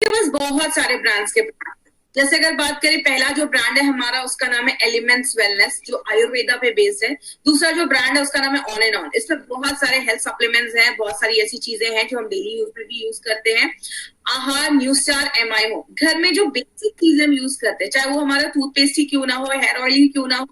पास बहुत सारे ब्रांड्स के प्रोडक्ट। जैसे अगर बात करें, पहला जो ब्रांड है हमारा उसका नाम है एलिमेंट्स वेलनेस, जो आयुर्वेदा पे बेस्ड है। दूसरा जो ब्रांड है उसका नाम है ऑन एंड ऑन। इसमें बहुत सारे हेल्थ सप्लीमेंट्स हैं, बहुत सारी ऐसी चीजें हैं जो हम डेली यूज में भी यूज करते हैं। आहार, न्यूस्टार, एमआईओ, घर में जो बेसिक चीजें हम यूज करते हैं, चाहे वो हमारा टूथपेस्ट ही क्यों ना हो, हेयर ऑयल ही क्यों ना हो,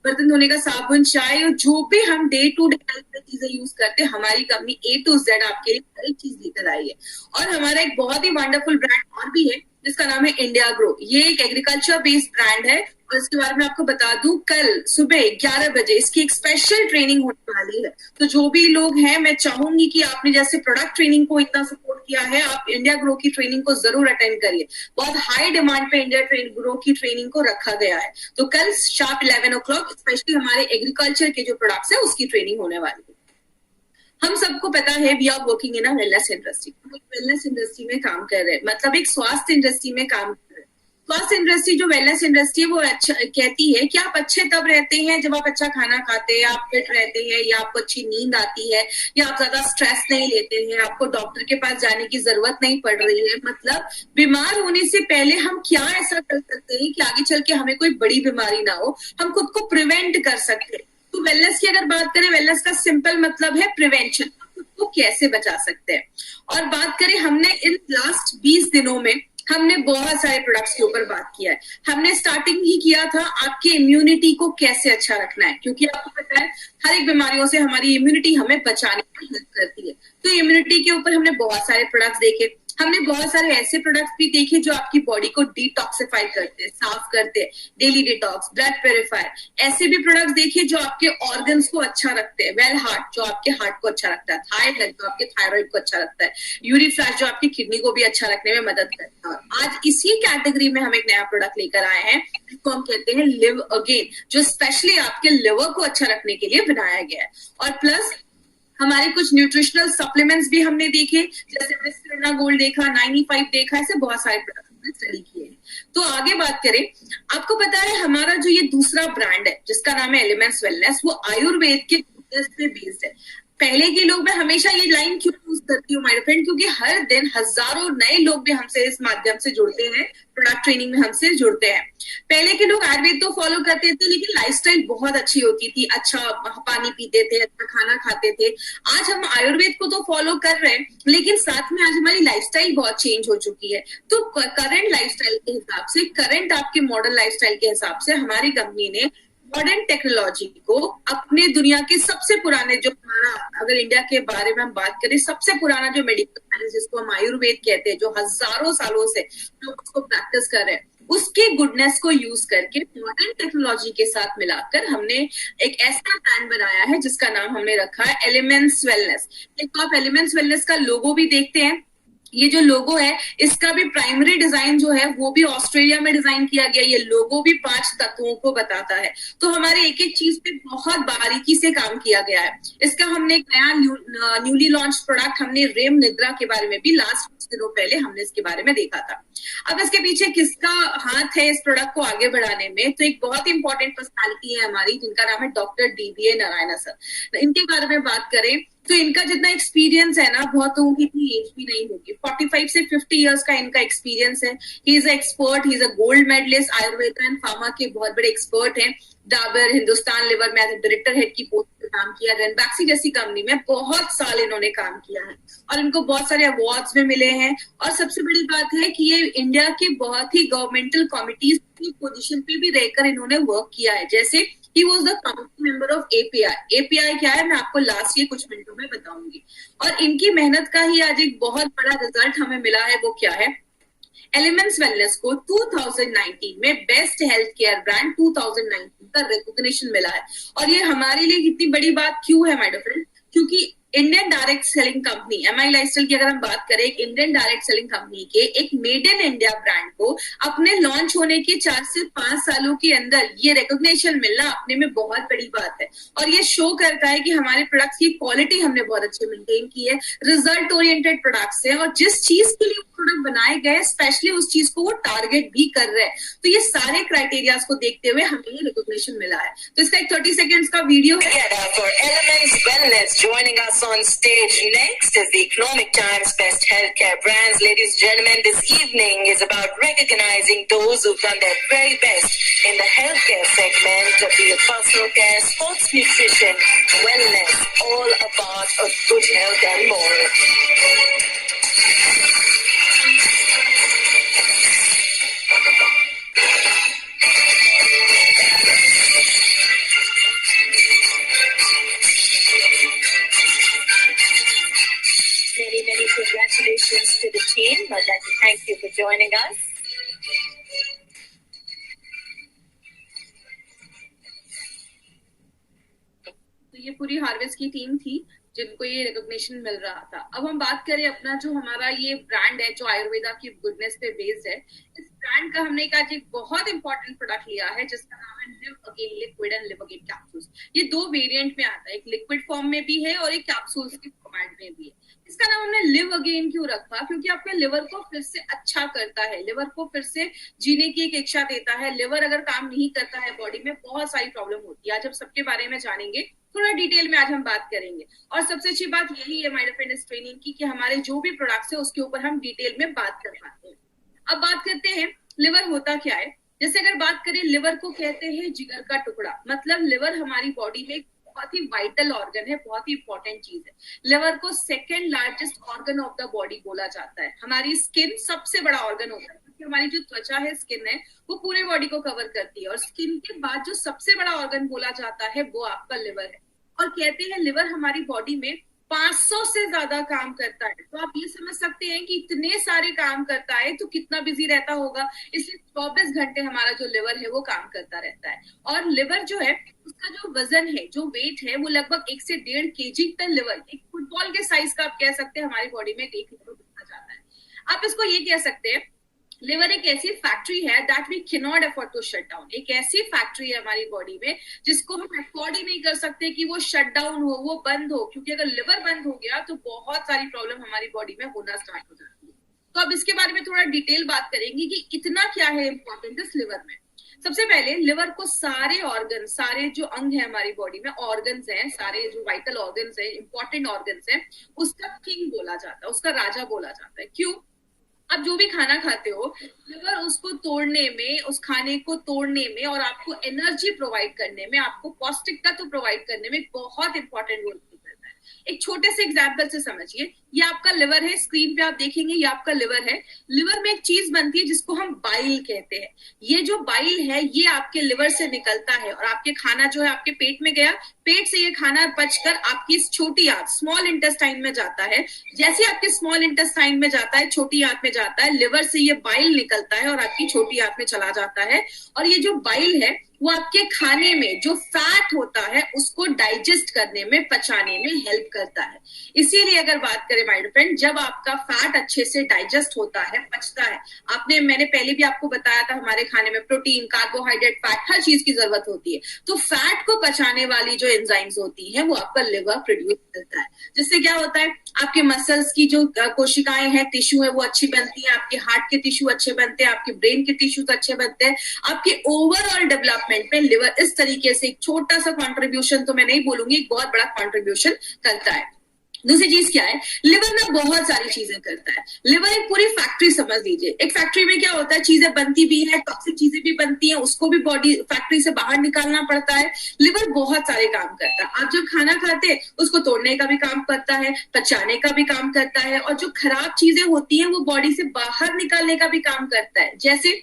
बर्तन धोने का साबुन, चाय, और जो भी हम डे टू डे लाइफ में चीजें यूज करते हैं, हमारी कंपनी ए टू जेड आपके लिए हर एक चीज लेकर आई है। और हमारा एक बहुत ही वंडरफुल ब्रांड और भी है जिसका नाम है इंडिया ग्रो। ये एक एग्रीकल्चर बेस्ड ब्रांड है और इसके बारे में आपको बता दूं, कल सुबह 11 बजे इसकी एक स्पेशल ट्रेनिंग होने वाली है। तो जो भी लोग हैं, मैं चाहूंगी कि आपने जैसे प्रोडक्ट ट्रेनिंग को इतना सपोर्ट किया है, आप इंडिया ग्रो की ट्रेनिंग को जरूर अटेंड करिए। बहुत हाई डिमांड पे इंडिया ग्रो की ट्रेनिंग को रखा गया है। तो कल शार्प 11 o'clock स्पेशली हमारे एग्रीकल्चर के जो प्रोडक्ट्स है उसकी ट्रेनिंग होने वाली है। हम सबको पता है we are working in a wellness industry. Wellness industry में काम कर रहे हैं, मतलब एक स्वास्थ्य इंडस्ट्री में काम कर रहे हैं। स्वास्थ्य इंडस्ट्री, जो वेलनेस इंडस्ट्री है, वो अच्छा कहती है कि आप अच्छे तब रहते हैं जब आप अच्छा खाना खाते हैं, आप फिट रहते हैं, या आपको अच्छी नींद आती है, या आप ज्यादा स्ट्रेस नहीं लेते हैं, आपको डॉक्टर के पास जाने की जरूरत नहीं पड़ रही है। मतलब बीमार होने से पहले हम क्या ऐसा कर सकते हैं कि आगे चल के हमें कोई बड़ी बीमारी ना हो, हम खुद को प्रिवेंट कर सकते हैं। तो वेलनेस की अगर बात करें, वेलनेस का सिंपल मतलब है प्रिवेंशन, खुद कैसे बचा सकते हैं। और बात करें, हमने इन लास्ट 20 दिनों में हमने बहुत सारे प्रोडक्ट्स के ऊपर बात किया है। हमने स्टार्टिंग ही किया था आपकी इम्यूनिटी को कैसे अच्छा रखना है, क्योंकि आपको पता है हर एक बीमारियों से हमारी इम्यूनिटी हमें बचाने में हेल्प करती है। तो इम्यूनिटी के ऊपर हमने बहुत सारे प्रोडक्ट्स देखे। हमने बहुत सारे ऐसे प्रोडक्ट्स भी देखे जो आपकी बॉडी को डिटॉक्सिफाई करते हैं, साफ करते हैं, डेली डिटॉक्स, ब्लड प्योरीफायर। ऐसे भी प्रोडक्ट्स देखे जो आपके ऑर्गन्स को अच्छा रखते हैं। वेल हार्ट, जो आपके हार्ट को अच्छा रखता है। थायराइड, जो आपके थायराइड को अच्छा रखता है। यूरी फ्लैश, जो आपकी किडनी को भी अच्छा रखने में मदद करता है। आज इसी कैटेगरी में हम एक नया प्रोडक्ट लेकर आए हैं जिसको हम कहते हैं लिव अगेन, जो स्पेशली आपके लिवर को अच्छा रखने के लिए बनाया गया है। और प्लस हमारे कुछ न्यूट्रिशनल सप्लीमेंट्स भी हमने देखे, जैसे विस्टर्ना गोल्ड देखा, 95 देखा, ऐसे बहुत सारे प्रोडक्ट हमने स्टडी किए हैं। तो आगे बात करें, आपको पता है हमारा जो ये दूसरा ब्रांड है जिसका नाम है एलिमेंट्स वेलनेस, वो आयुर्वेद के पे बेस्ड है। पहले के लोग, मैं हमेशा ये लाइन क्यों यूज करती हूँ माय फ्रेंड, क्योंकि हर दिन हजारों नए लोग भी हमसे इस माध्यम से जुड़ते हैं, प्रोडक्ट ट्रेनिंग में हमसे जुड़ते हैं। पहले के लोग आयुर्वेद तो फॉलो करते थे, लेकिन लाइफस्टाइल बहुत अच्छी होती थी, अच्छा पानी पीते थे, अच्छा खाना खाते थे। आज हम आयुर्वेद को तो फॉलो कर रहे हैं, लेकिन साथ में आज हमारी लाइफस्टाइल बहुत चेंज हो चुकी है। तो करंट लाइफस्टाइल के हिसाब से, करंट आपके मॉडर्न लाइफस्टाइल के हिसाब से हमारी कंपनी ने मॉडर्न टेक्नोलॉजी को अपने दुनिया के सबसे पुराने, जो हमारा, अगर इंडिया के बारे में हम बात करें, सबसे पुराना जो मेडिकल साइंस जिसको हम आयुर्वेद कहते हैं, जो हजारों सालों से लोग उसको प्रैक्टिस कर रहे हैं, उसके गुडनेस को यूज करके मॉडर्न टेक्नोलॉजी के साथ मिलाकर हमने एक ऐसा ब्रांड बनाया है जिसका नाम हमने रखा है एलिमेंट्स वेलनेस। एक आप एलिमेंट्स वेलनेस का लोगो भी देखते हैं। ये जो लोगो है, इसका भी प्राइमरी डिजाइन जो है वो भी ऑस्ट्रेलिया में डिजाइन किया गया। ये लोगो भी 5 तत्वों को बताता है। तो हमारे एक एक चीज पे बहुत बारीकी से काम किया गया है। इसका हमने एक नया न्यूली लॉन्च प्रोडक्ट, हमने रेम निद्रा के बारे में भी लास्ट कुछ दिनों पहले हमने इसके बारे में देखा था। अब इसके पीछे किसका हाथ है इस प्रोडक्ट को आगे बढ़ाने में, तो एक बहुत इंपॉर्टेंट पर्सनालिटी है हमारी, जिनका नाम है डॉक्टर डीबीए नारायण सर। इनके बारे में बात करें तो इनका जितना एक्सपीरियंस है ना, बहुतों की इतनी एज भी नहीं होगी। 45 से 50 इयर्स का इनका एक्सपीरियंस है। He is expert, he is a gold medalist, Ayurveda and pharma के बहुत बड़े एक्सपर्ट हैं। डाबर, हिंदुस्तान लिवर में एज डायरेक्टर हेड की पोस्ट पे काम किया। रेनबैक्सी जैसी कंपनी में बहुत साल इन्होंने काम किया है और इनको बहुत सारे अवार्ड्स भी मिले हैं। और सबसे बड़ी बात है कि ये इंडिया के बहुत ही गवर्नमेंटल कमिटीज की पोजीशन पे भी रहकर इन्होंने वर्क किया है। जैसे he was the council member of API। API क्या है, मैं आपको लास्ट ये कुछ मिनटों में बताऊंगी। और इनकी मेहनत का ही आज एक बहुत बड़ा रिजल्ट हमें मिला है। वो क्या है, एलिमेंट्स वेलनेस को 2019 में बेस्ट हेल्थ केयर ब्रांड 2019 का रिकॉग्निशन मिला है। और ये हमारे लिए कितनी बड़ी बात क्यों है माय डियर फ्रेंड, क्योंकि Indian direct selling company MI lifestyle की अगर हम बात करें, एक इंडियन डायरेक्ट सेलिंग कंपनी के एक मेड इन इंडिया ब्रांड को अपने लॉन्च होने के 4 से 5 सालों के अंदर ये रिकॉग्निशन मिलना अपने में बहुत बड़ी बात है। और ये शो करता है कि हमारे प्रोडक्ट्स की क्वालिटी हमने बहुत अच्छे मेंटेन की है, रिजल्ट ओरिएंटेड प्रोडक्ट्स है, और जिस चीज के लिए प्रोडक्ट बनाए गए स्पेशली उस चीज को वो टारगेट भी कर रहे हैं। तो ये सारे क्राइटेरियाज को देखते हुए हमें ये रिकॉग्निशन मिला है। तो इसका एक 30 सेकेंड्स का वीडियो है। For Elements Wellness, joining us us on stage next is the Economic Times Best Healthcare Brands. Ladies and gentlemen, this evening is about recognizing those who've done their very best in the healthcare segment, be it personal care, sports nutrition, wellness, all about a good health and more. Many congratulations to the team. I'd like to thank you for joining us. तो ये पूरी harvest की team थी जिनको ये recognition मिल रहा था। अब हम बात करें अपना जो हमारा ये ब्रांड है जो आयुर्वेदा की गुडनेस पे बेस्ड है, इस ब्रांड का हमने आज एक बहुत इंपॉर्टेंट प्रोडक्ट लिया है जिसका नाम है live again liquid and live again capsules. ये दो वेरिएंट में आता है, एक लिक्विड फॉर्म में भी है और एक कैप्सूल्स के फॉर्मेट में भी है। इसका नाम हमने लिव अगेन क्यों रखा? क्योंकि आपके लिवर को फिर से अच्छा करता है, लिवर को फिर से जीने की एक इच्छा देता है। लिवर अगर काम नहीं करता है बॉडी में बहुत सारी प्रॉब्लम होती है। आज हम सबके बारे में जानेंगे, थोड़ा डिटेल में आज हम बात करेंगे। और सबसे अच्छी बात यही है माय डियर ट्रेनिंग की कि हमारे जो भी प्रोडक्ट्स है उसके ऊपर हम डिटेल में बात कर पाते हैं। अब बात करते हैं लिवर होता क्या है। जैसे अगर बात करें, लिवर को कहते हैं जिगर का टुकड़ा। मतलब लिवर हमारी बॉडी में बहुत ही वाइटल ऑर्गन है, बहुत ही इंपॉर्टेंट चीज है। लिवर को second largest organ of the body बोला जाता है। हमारी स्किन सबसे बड़ा ऑर्गन होता है क्योंकि हमारी जो त्वचा है, स्किन है, वो पूरे बॉडी को कवर करती है। और स्किन के बाद जो सबसे बड़ा ऑर्गन बोला जाता है वो आपका लिवर है। और कहते हैं लिवर हमारी बॉडी में 500 से ज्यादा काम करता है। तो आप ये समझ सकते हैं कि इतने सारे काम करता है तो कितना बिजी रहता होगा। इसलिए 24 घंटे हमारा जो लिवर है वो काम करता रहता है। और लिवर जो है उसका जो वजन है, जो वेट है, वो लगभग 1 से 1.5 kg तक लिवर, एक फुटबॉल के साइज का आप कह सकते हैं, हमारी बॉडी में एक लिवर देखा जाता है। आप इसको ये कह सकते हैं लिवर एक ऐसी फैक्ट्री है that we can not afford to shut down. एक ऐसी फैक्ट्री है हमारी बॉडी में जिसको हम अफोर्ड ही नहीं कर सकते कि वो शट डाउन हो, वो बंद हो। क्योंकि अगर लिवर बंद हो गया तो बहुत सारी प्रॉब्लम हमारी बॉडी में होना स्टार्ट हो जाती है। तो अब इसके बारे में थोड़ा डिटेल बात करेंगे कि इतना क्या है इंपॉर्टेंट इस लिवर में। सबसे पहले लिवर को सारे ऑर्गन, सारे जो अंग है हमारी बॉडी में, ऑर्गन्स हैं, सारे जो वाइटल ऑर्गन्स हैं, इंपॉर्टेंट ऑर्गन्स हैं, उसका किंग बोला जाता है, उसका राजा बोला जाता है। क्यों? आप जो भी खाना खाते हो, लिवर उसको तोड़ने में, उस खाने को तोड़ने में और आपको एनर्जी प्रोवाइड करने में, आपको पौष्टिकता तो प्रोवाइड करने में बहुत इंपॉर्टेंट रोल प्ले करता है। एक छोटे से एग्जाम्पल से समझिए, ये आपका लिवर है, स्क्रीन पे आप देखेंगे ये आपका लिवर है। लिवर में एक चीज बनती है जिसको हम बाइल कहते हैं। ये जो बाइल है ये आपके लिवर से निकलता है और आपके खाना जो है आपके पेट में गया, पेट से ये खाना पचकर आपकी छोटी आंत, स्मॉल इंटेस्टाइन में जाता है। जैसे आपके स्मॉल इंटेस्टाइन में जाता है, छोटी आंत में जाता है, लिवर से ये बाइल निकलता है और आपकी छोटी आंत में चला जाता है। और ये जो बाइल है वो आपके खाने में जो फैट होता है उसको डाइजेस्ट करने में, पचाने में हेल्प करता है। इसीलिए अगर बात करें माय फ्रेंड, जब आपका फैट अच्छे से डाइजेस्ट होता है, पचता है, मैंने पहले भी आपको बताया था हमारे खाने में प्रोटीन, कार्बोहाइड्रेट, फैट, हर चीज की जरूरत होती है। तो फैट को पचाने वाली जो एंजाइम्स होती हैं वो आपका लिवर प्रोड्यूस करता है। जिससे क्या होता है, आपके मसल्स की जो कोशिकाएं हैं, टिश्यू है, वो अच्छी बनती है, आपके हार्ट के टिश्यू अच्छे बनते हैं, आपके ब्रेन के टिश्यू अच्छे बनते हैं। आपके ओवरऑल डेवलपमेंट में लिवर इस तरीके से एक छोटा सा कॉन्ट्रीब्यूशन, तो मैं नहीं बोलूंगी, एक बहुत बड़ा कॉन्ट्रीब्यूशन करता है। दूसरी चीज क्या है, लिवर में बहुत सारी चीजें करता है। लिवर एक पूरी फैक्ट्री समझ लीजिए। एक फैक्ट्री में क्या होता है, चीजें बनती भी है, टॉक्सिक चीजें भी बनती हैं, उसको भी बॉडी फैक्ट्री से बाहर निकालना पड़ता है। लिवर बहुत सारे काम करता है। आप जब खाना खाते हैं उसको तोड़ने का भी काम करता है, पचाने का भी काम करता है, और जो खराब चीजें होती हैं वो बॉडी से बाहर निकालने का भी काम करता है। जैसे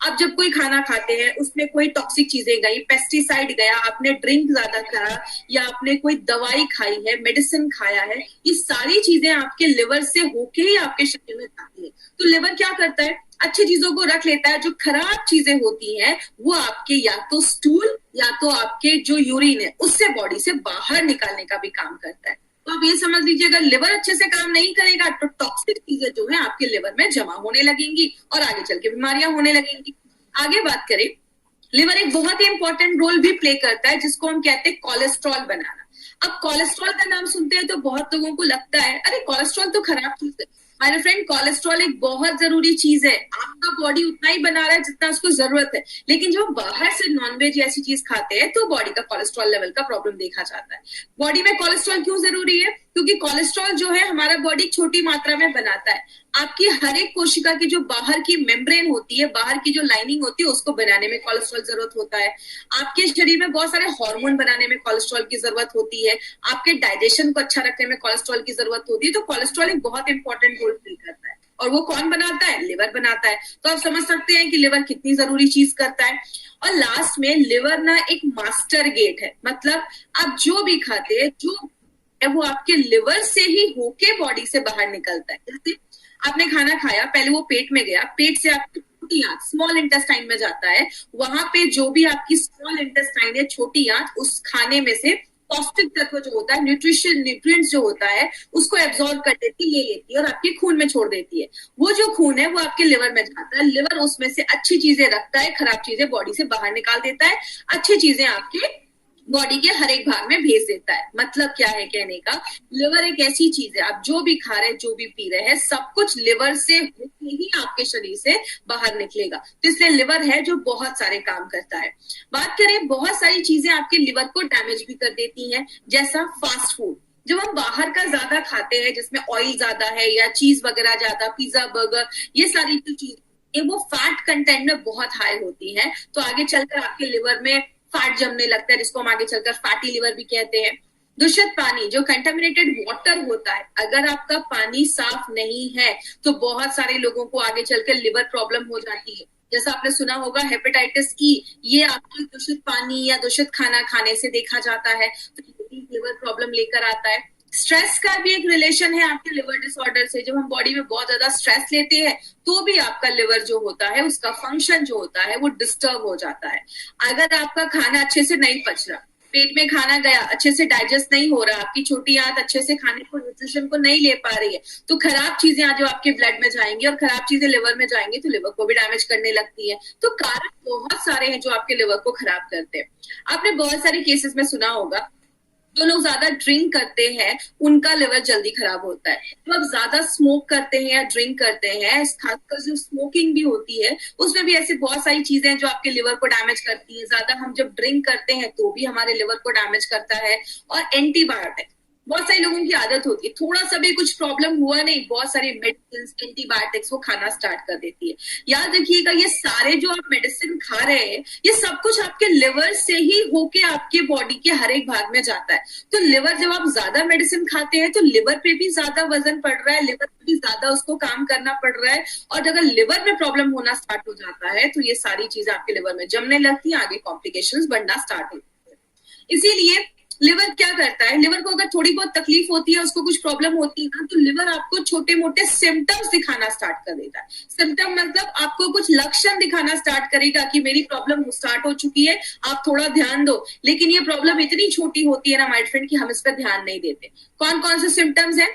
आप जब कोई खाना खाते हैं उसमें कोई टॉक्सिक चीजें गई, पेस्टिसाइड गया, आपने ड्रिंक ज्यादा करा या आपने कोई दवाई खाई है, मेडिसिन खाया है, ये सारी चीजें आपके लिवर से होके ही आपके शरीर में जाती है। तो लिवर क्या करता है, अच्छी चीजों को रख लेता है, जो खराब चीजें होती हैं वो आपके या तो स्टूल या तो आपके जो यूरिन है उससे बॉडी से बाहर निकालने का भी काम करता है। तो आप ये समझ लीजिए, अगर लिवर अच्छे से काम नहीं करेगा तो टॉक्सिक चीजें जो है आपके लिवर में जमा होने लगेंगी और आगे चल के बीमारियां होने लगेंगी। आगे बात करें, लिवर एक बहुत ही इंपॉर्टेंट रोल भी प्ले करता है जिसको हम कहते हैं कोलेस्ट्रॉल बनाना। अब कोलेस्ट्रॉल का नाम सुनते हैं तो बहुत लोगों को लगता है अरे कोलेस्ट्रॉल तो खराब चीज है। माय फ्रेंड, कोलेस्ट्रॉल एक बहुत जरूरी चीज है। आपका बॉडी उतना ही बना रहा है जितना उसको जरूरत है, लेकिन जब हम बाहर से नॉनवेज ऐसी चीज खाते हैं तो बॉडी का कोलेस्ट्रॉल लेवल का प्रॉब्लम देखा जाता है। बॉडी में कोलेस्ट्रॉल क्यों जरूरी है? क्योंकि कोलेस्ट्रॉल जो है हमारा बॉडी छोटी मात्रा में बनाता है। आपकी हर एक कोशिका की जो बाहर की मेम्ब्रेन होती है, बाहर की जो लाइनिंग होती है, उसको बनाने में कोलेस्ट्रॉल जरूरत होता है। आपके शरीर में बहुत सारे हार्मोन बनाने में कोलेस्ट्रॉल की जरूरत होती है। आपके डाइजेशन को अच्छा रखने में कोलेस्ट्रॉल की जरूरत होती है। तो कोलेस्ट्रॉल एक बहुत इंपॉर्टेंट रोल प्ले करता है। और वो कौन बनाता है? लिवर बनाता है। तो आप समझ सकते हैं कि लिवर कितनी जरूरी चीज करता है। और लास्ट में लिवर ना एक मास्टर गेट है, मतलब आप जो भी खाते हैं, जो है वो आपके लिवर से ही होके बॉडी से बाहर निकलता है। जैसे आपने खाना खाया, पहले वो पेट में गया, पेट से आपकी छोटी आंत स्मॉल इंटेस्टाइन में जाता है। वहां पे जो भी आपकी स्मॉल इंटेस्टाइन है, छोटी आंत, उस खाने में से पौष्टिक तत्व जो होता है, न्यूट्रिएंट्स जो होता है, उसको एब्जॉर्ब कर देती, ले लेती है और आपके खून में छोड़ देती है। वो जो खून है वो आपके लिवर में जाता है। लिवर उसमें से अच्छी चीजें रखता है, खराब चीजें बॉडी से बाहर निकाल देता है, अच्छी चीजें आपके बॉडी के हर एक भाग में भेज देता है। मतलब क्या है कहने का, लिवर एक ऐसी चीज है, आप जो भी खा रहे हैं, जो भी पी रहे हैं, सब कुछ लिवर से होके ही आपके शरीर से बाहर निकलेगा। तो इसलिए लिवर है जो बहुत सारे काम करता है। बात करें, बहुत सारी चीजें आपके लिवर को डैमेज भी कर देती हैं, जैसा फास्ट फूड। जब हम बाहर का ज्यादा खाते हैं, जिसमें ऑयल ज्यादा है या चीज वगैरह ज्यादा, पिज्जा, बर्गर, ये सारी जो चीज वो फैट कंटेंट में बहुत हाई होती है, तो आगे चलकर आपके लिवर में फैट जमने लगता है, जिसको हम आगे चलकर फैटी लिवर भी कहते हैं। दूषित पानी, जो कंटामिनेटेड वाटर होता है, अगर आपका पानी साफ नहीं है तो बहुत सारे लोगों को आगे चलकर लिवर प्रॉब्लम हो जाती है। जैसा आपने सुना होगा हेपेटाइटिस ई, ये आपके दूषित पानी या दूषित खाना खाने से देखा जाता है, तो लिवर प्रॉब्लम लेकर आता है। स्ट्रेस का भी एक रिलेशन है आपके लिवर डिसऑर्डर से। जब हम बॉडी में बहुत ज्यादा स्ट्रेस लेते हैं तो भी आपका लिवर जो होता है, उसका फंक्शन जो होता है, वो डिस्टर्ब हो जाता है। अगर आपका खाना अच्छे से नहीं पच रहा, पेट में खाना गया, अच्छे से डाइजेस्ट नहीं हो रहा, आपकी छोटी आंत अच्छे से खाने को, न्यूट्रिशन को नहीं ले पा रही है, तो खराब चीजें जो आपके ब्लड में जाएंगी और खराब चीजें लिवर में जाएंगी, तो लिवर को भी डैमेज करने लगती है। तो कारण बहुत सारे हैं जो आपके लिवर को खराब करते हैं। आपने बहुत सारे केसेस में सुना होगा, जो लोग ज्यादा ड्रिंक करते हैं उनका लिवर जल्दी खराब होता है। तो आप ज्यादा स्मोक करते हैं या ड्रिंक करते हैं, खासकर जो स्मोकिंग भी होती है, उसमें भी ऐसी बहुत सारी चीजें हैं जो आपके लिवर को डैमेज करती है। ज्यादा हम जब ड्रिंक करते हैं तो भी हमारे लिवर को डैमेज करता है। और एंटीबायोटिक, बहुत सारे लोगों की आदत होती है, थोड़ा सा भी कुछ प्रॉब्लम हुआ नहीं, बहुत सारी मेडिसिन, एंटीबायोटिक्स वो खाना स्टार्ट कर देती है। याद रखिएगा, ये सारे जो आप मेडिसिन खा रहे हैं, ये सब कुछ आपके लिवर से ही होके आपके बॉडी के हर एक भाग में जाता है। तो लिवर, जब आप ज्यादा मेडिसिन खाते हैं तो लिवर पे भी ज्यादा वजन पड़ रहा है, लिवर पे भी ज्यादा उसको काम करना पड़ रहा है। और अगर लिवर में प्रॉब्लम होना स्टार्ट हो जाता है तो ये सारी चीजें आपके लिवर में जमने लगती है, आगे कॉम्प्लिकेशंस बढ़ना स्टार्ट होती है। इसीलिए लिवर क्या करता है, लिवर को अगर थोड़ी बहुत तकलीफ होती है, उसको कुछ प्रॉब्लम होती है ना, तो लिवर आपको छोटे मोटे सिम्टम्स दिखाना स्टार्ट कर देता है। सिम्टम मतलब आपको कुछ लक्षण दिखाना स्टार्ट करेगा कि मेरी प्रॉब्लम स्टार्ट हो चुकी है, आप थोड़ा ध्यान दो। लेकिन ये प्रॉब्लम इतनी छोटी होती है ना माय फ्रेंड, कि हम इस पर ध्यान नहीं देते। कौन कौन से सिम्टम्स है,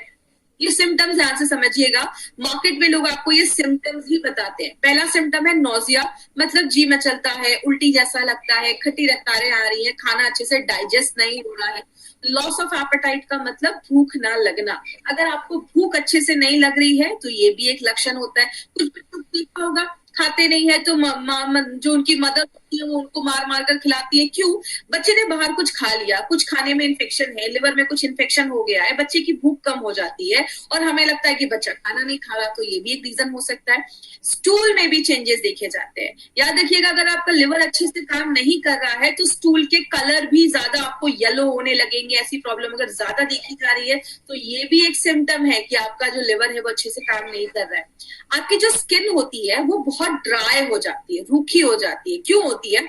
ये सिम्टम्स ध्यान से समझिएगा। मार्केट में लोग आपको ये सिम्टम्स ही बताते हैं। पहला सिम्टम है नोजिया, मतलब जी मचलता है, उल्टी जैसा लगता है, खट्टी रफ्तारें आ रही है, खाना अच्छे से डाइजेस्ट नहीं हो रहा है। लॉस ऑफ एपेटाइट का मतलब भूख ना लगना। अगर आपको भूख अच्छे से नहीं लग रही है तो ये भी एक लक्षण होता है। कुछ बच्चों को देखा होगा, खाते नहीं है तो जो उनकी मदर होती है वो उनको मार मार कर खिलाती है। क्यों? बच्चे ने बाहर कुछ खा लिया, कुछ खाने में इन्फेक्शन है, लिवर में कुछ इन्फेक्शन हो गया है, बच्चे की भूख कम हो जाती है और हमें लगता है कि बच्चा खाना नहीं खा रहा, तो ये भी एक रीजन हो सकता है। स्टूल में भी चेंजेस देखे जाते हैं। याद रखिएगा, अगर आपका लिवर अच्छे से काम नहीं कर रहा है तो स्टूल के कलर भी ज्यादा आपको येलो होने लगेंगे। ऐसी प्रॉब्लम अगर ज्यादा देखी जा रही है तो ये भी एक सिम्टम है कि आपका जो लिवर है वो अच्छे से काम नहीं कर रहा है। आपकी जो स्किन होती है वो बहुत ड्राई हो जाती है, रूखी हो जाती है। क्यों होती है?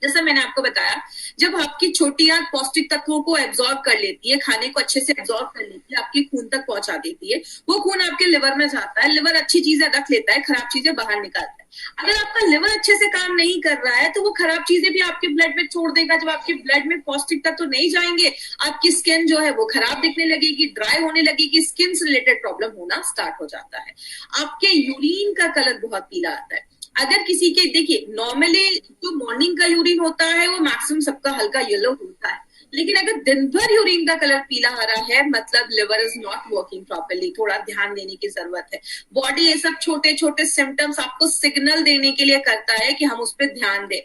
जैसा मैंने आपको बताया, जब आपकी छोटी आंत पौष्टिक तत्वों को एब्जॉर्ब कर लेती है, खाने को अच्छे से एब्जॉर्ब कर लेती है, आपके खून तक पहुंचा देती है, वो खून आपके लिवर में जाता है, लिवर अच्छी चीजें रख लेता है, खराब चीजें बाहर निकालता है। अगर आपका लिवर अच्छे से काम नहीं कर रहा है तो वो खराब चीजें भी आपके ब्लड में छोड़ देगा। जब आपके ब्लड में पौष्टिक तत्व तो नहीं जाएंगे, आपकी स्किन जो है वो खराब दिखने लगेगी, ड्राई होने लगेगी, स्किन से रिलेटेड प्रॉब्लम होना स्टार्ट हो जाता है। आपके यूरिन का कलर बहुत पीला आता है। अगर किसी के, देखिए नॉर्मली जो मॉर्निंग का यूरिन होता है वो मैक्सिमम सबका हल्का येलो होता है, लेकिन अगर दिन भर यूरिन का कलर पीला आ रहा है मतलब liver is not working properly, थोड़ा ध्यान देने की जरूरत है। बॉडी ये सब छोटे छोटे सिम्टम्स आपको सिग्नल देने के लिए करता है कि हम उस पर ध्यान दें।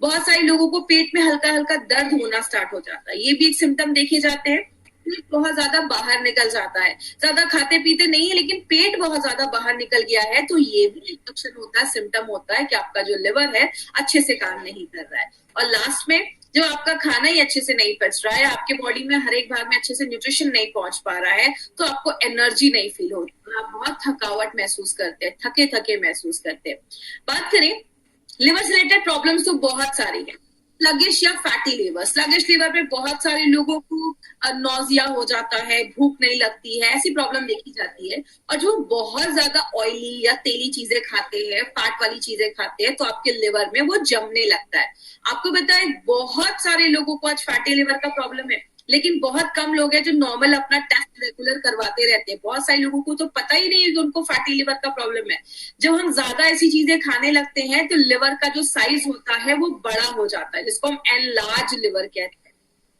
बहुत सारे लोगों को पेट में हल्का हल्का दर्द होना स्टार्ट हो जाता है, ये भी एक सिम्टम देखे जाते हैं। पेट बहुत ज्यादा बाहर निकल जाता है, ज्यादा खाते पीते नहीं है लेकिन पेट बहुत ज्यादा बाहर निकल गया है, तो ये भी एक लक्षण होता है, सिम्टम होता है कि आपका जो लिवर है अच्छे से काम नहीं कर रहा है। और लास्ट में जब आपका खाना ही अच्छे से नहीं पच रहा है, आपके बॉडी में हर एक भाग में अच्छे से न्यूट्रिशन नहीं पहुंच पा रहा है, तो आपको एनर्जी नहीं फील होती, आप बहुत थकावट महसूस करते हैं, थके थके महसूस करते हैं। बात करें लिवर से रिलेटेड प्रॉब्लम्स तो बहुत सारी है। स्लगिश या फैटी लिवर, स्लगिश लिवर पे बहुत सारे लोगों को नौजिया हो जाता है, भूख नहीं लगती है, ऐसी प्रॉब्लम देखी जाती है। और जो बहुत ज्यादा ऑयली या तेली चीजें खाते हैं, फैट वाली चीजें खाते हैं, तो आपके लिवर में वो जमने लगता है। आपको बताएं बहुत सारे लोगों को आज फैटी लिवर का प्रॉब्लम है, लेकिन बहुत कम लोग हैं जो नॉर्मल अपना टेस्ट रेगुलर करवाते रहते हैं। बहुत सारे लोगों को तो पता ही नहीं है कि उनको फैटी लिवर का प्रॉब्लम है। जब हम ज्यादा ऐसी चीजें खाने लगते हैं तो लिवर का जो साइज होता है वो बड़ा हो जाता है, जिसको हम एनलार्ज लिवर कहते हैं।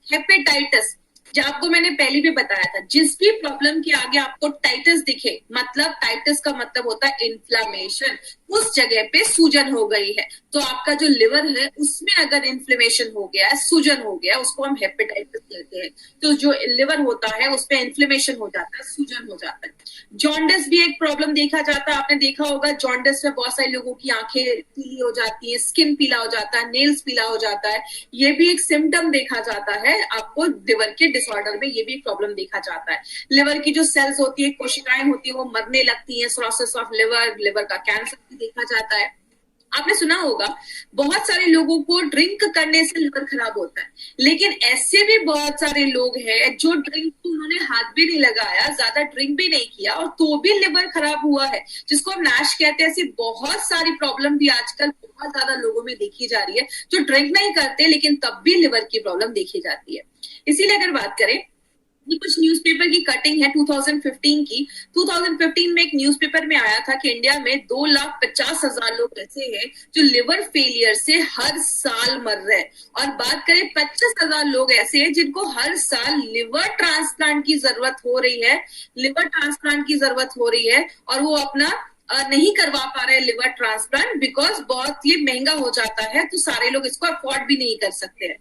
हेपेटाइटिस, जो आपको मैंने पहले भी बताया था, जिस भी प्रॉब्लम के आगे आपको टाइटस दिखे, मतलब टाइटस का मतलब होता है इन्फ्लामेशन, उस जगह पे सूजन हो गई है, तो आपका जो लिवर है उसमें अगर इन्फ्लेमेशन हो गया है, सूजन हो गया, उसको हम हेपेटाइटिस कहते हैं। तो जो लिवर होता है उसमें इन्फ्लेमेशन हो जाता है, सूजन हो जाता है। जॉन्डिस भी एक प्रॉब्लम देखा जाता है, आपने देखा होगा जॉन्डिस में बहुत सारे लोगों की आंखें पीली हो जाती है, स्किन पीला हो जाता है, नेल्स पीला हो जाता है, ये भी एक सिम्टम देखा जाता है। आपको लिवर के डिसऑर्डर में ये भी प्रॉब्लम देखा जाता है। लिवर की जो सेल्स होती है, कोशिकाएं होती है, वो मरने लगती है, सिरोसिस ऑफ लिवर, लिवर का कैंसर भी देखा जाता है। आपने सुना होगा बहुत सारे लोगों को ड्रिंक करने से लिवर खराब होता है, लेकिन ऐसे भी बहुत सारे लोग हैं जो ड्रिंक को उन्होंने हाथ भी नहीं लगाया, ज्यादा ड्रिंक भी नहीं किया, और तो भी लिवर खराब हुआ है, जिसको हम नैश कहते हैं। ऐसी बहुत सारी प्रॉब्लम भी आजकल बहुत ज्यादा लोगों में देखी जा रही है, जो ड्रिंक नहीं करते लेकिन तब भी लिवर की प्रॉब्लम देखी जाती है। इसीलिए अगर बात करें, ये कुछ न्यूज़पेपर की कटिंग है 2015 की। 2015 में एक न्यूज़पेपर में आया था कि इंडिया में 2,50,000 लोग ऐसे हैं जो लिवर फेलियर से हर साल मर रहे हैं, और बात करें 25,000 लोग ऐसे हैं जिनको हर साल लिवर ट्रांसप्लांट की जरूरत हो रही है, लिवर ट्रांसप्लांट की जरूरत हो रही है, और वो अपना नहीं करवा पा रहे लिवर ट्रांसप्लांट, बिकॉज बहुत ये महंगा हो जाता है, तो सारे लोग इसको अफोर्ड भी नहीं कर सकते हैं।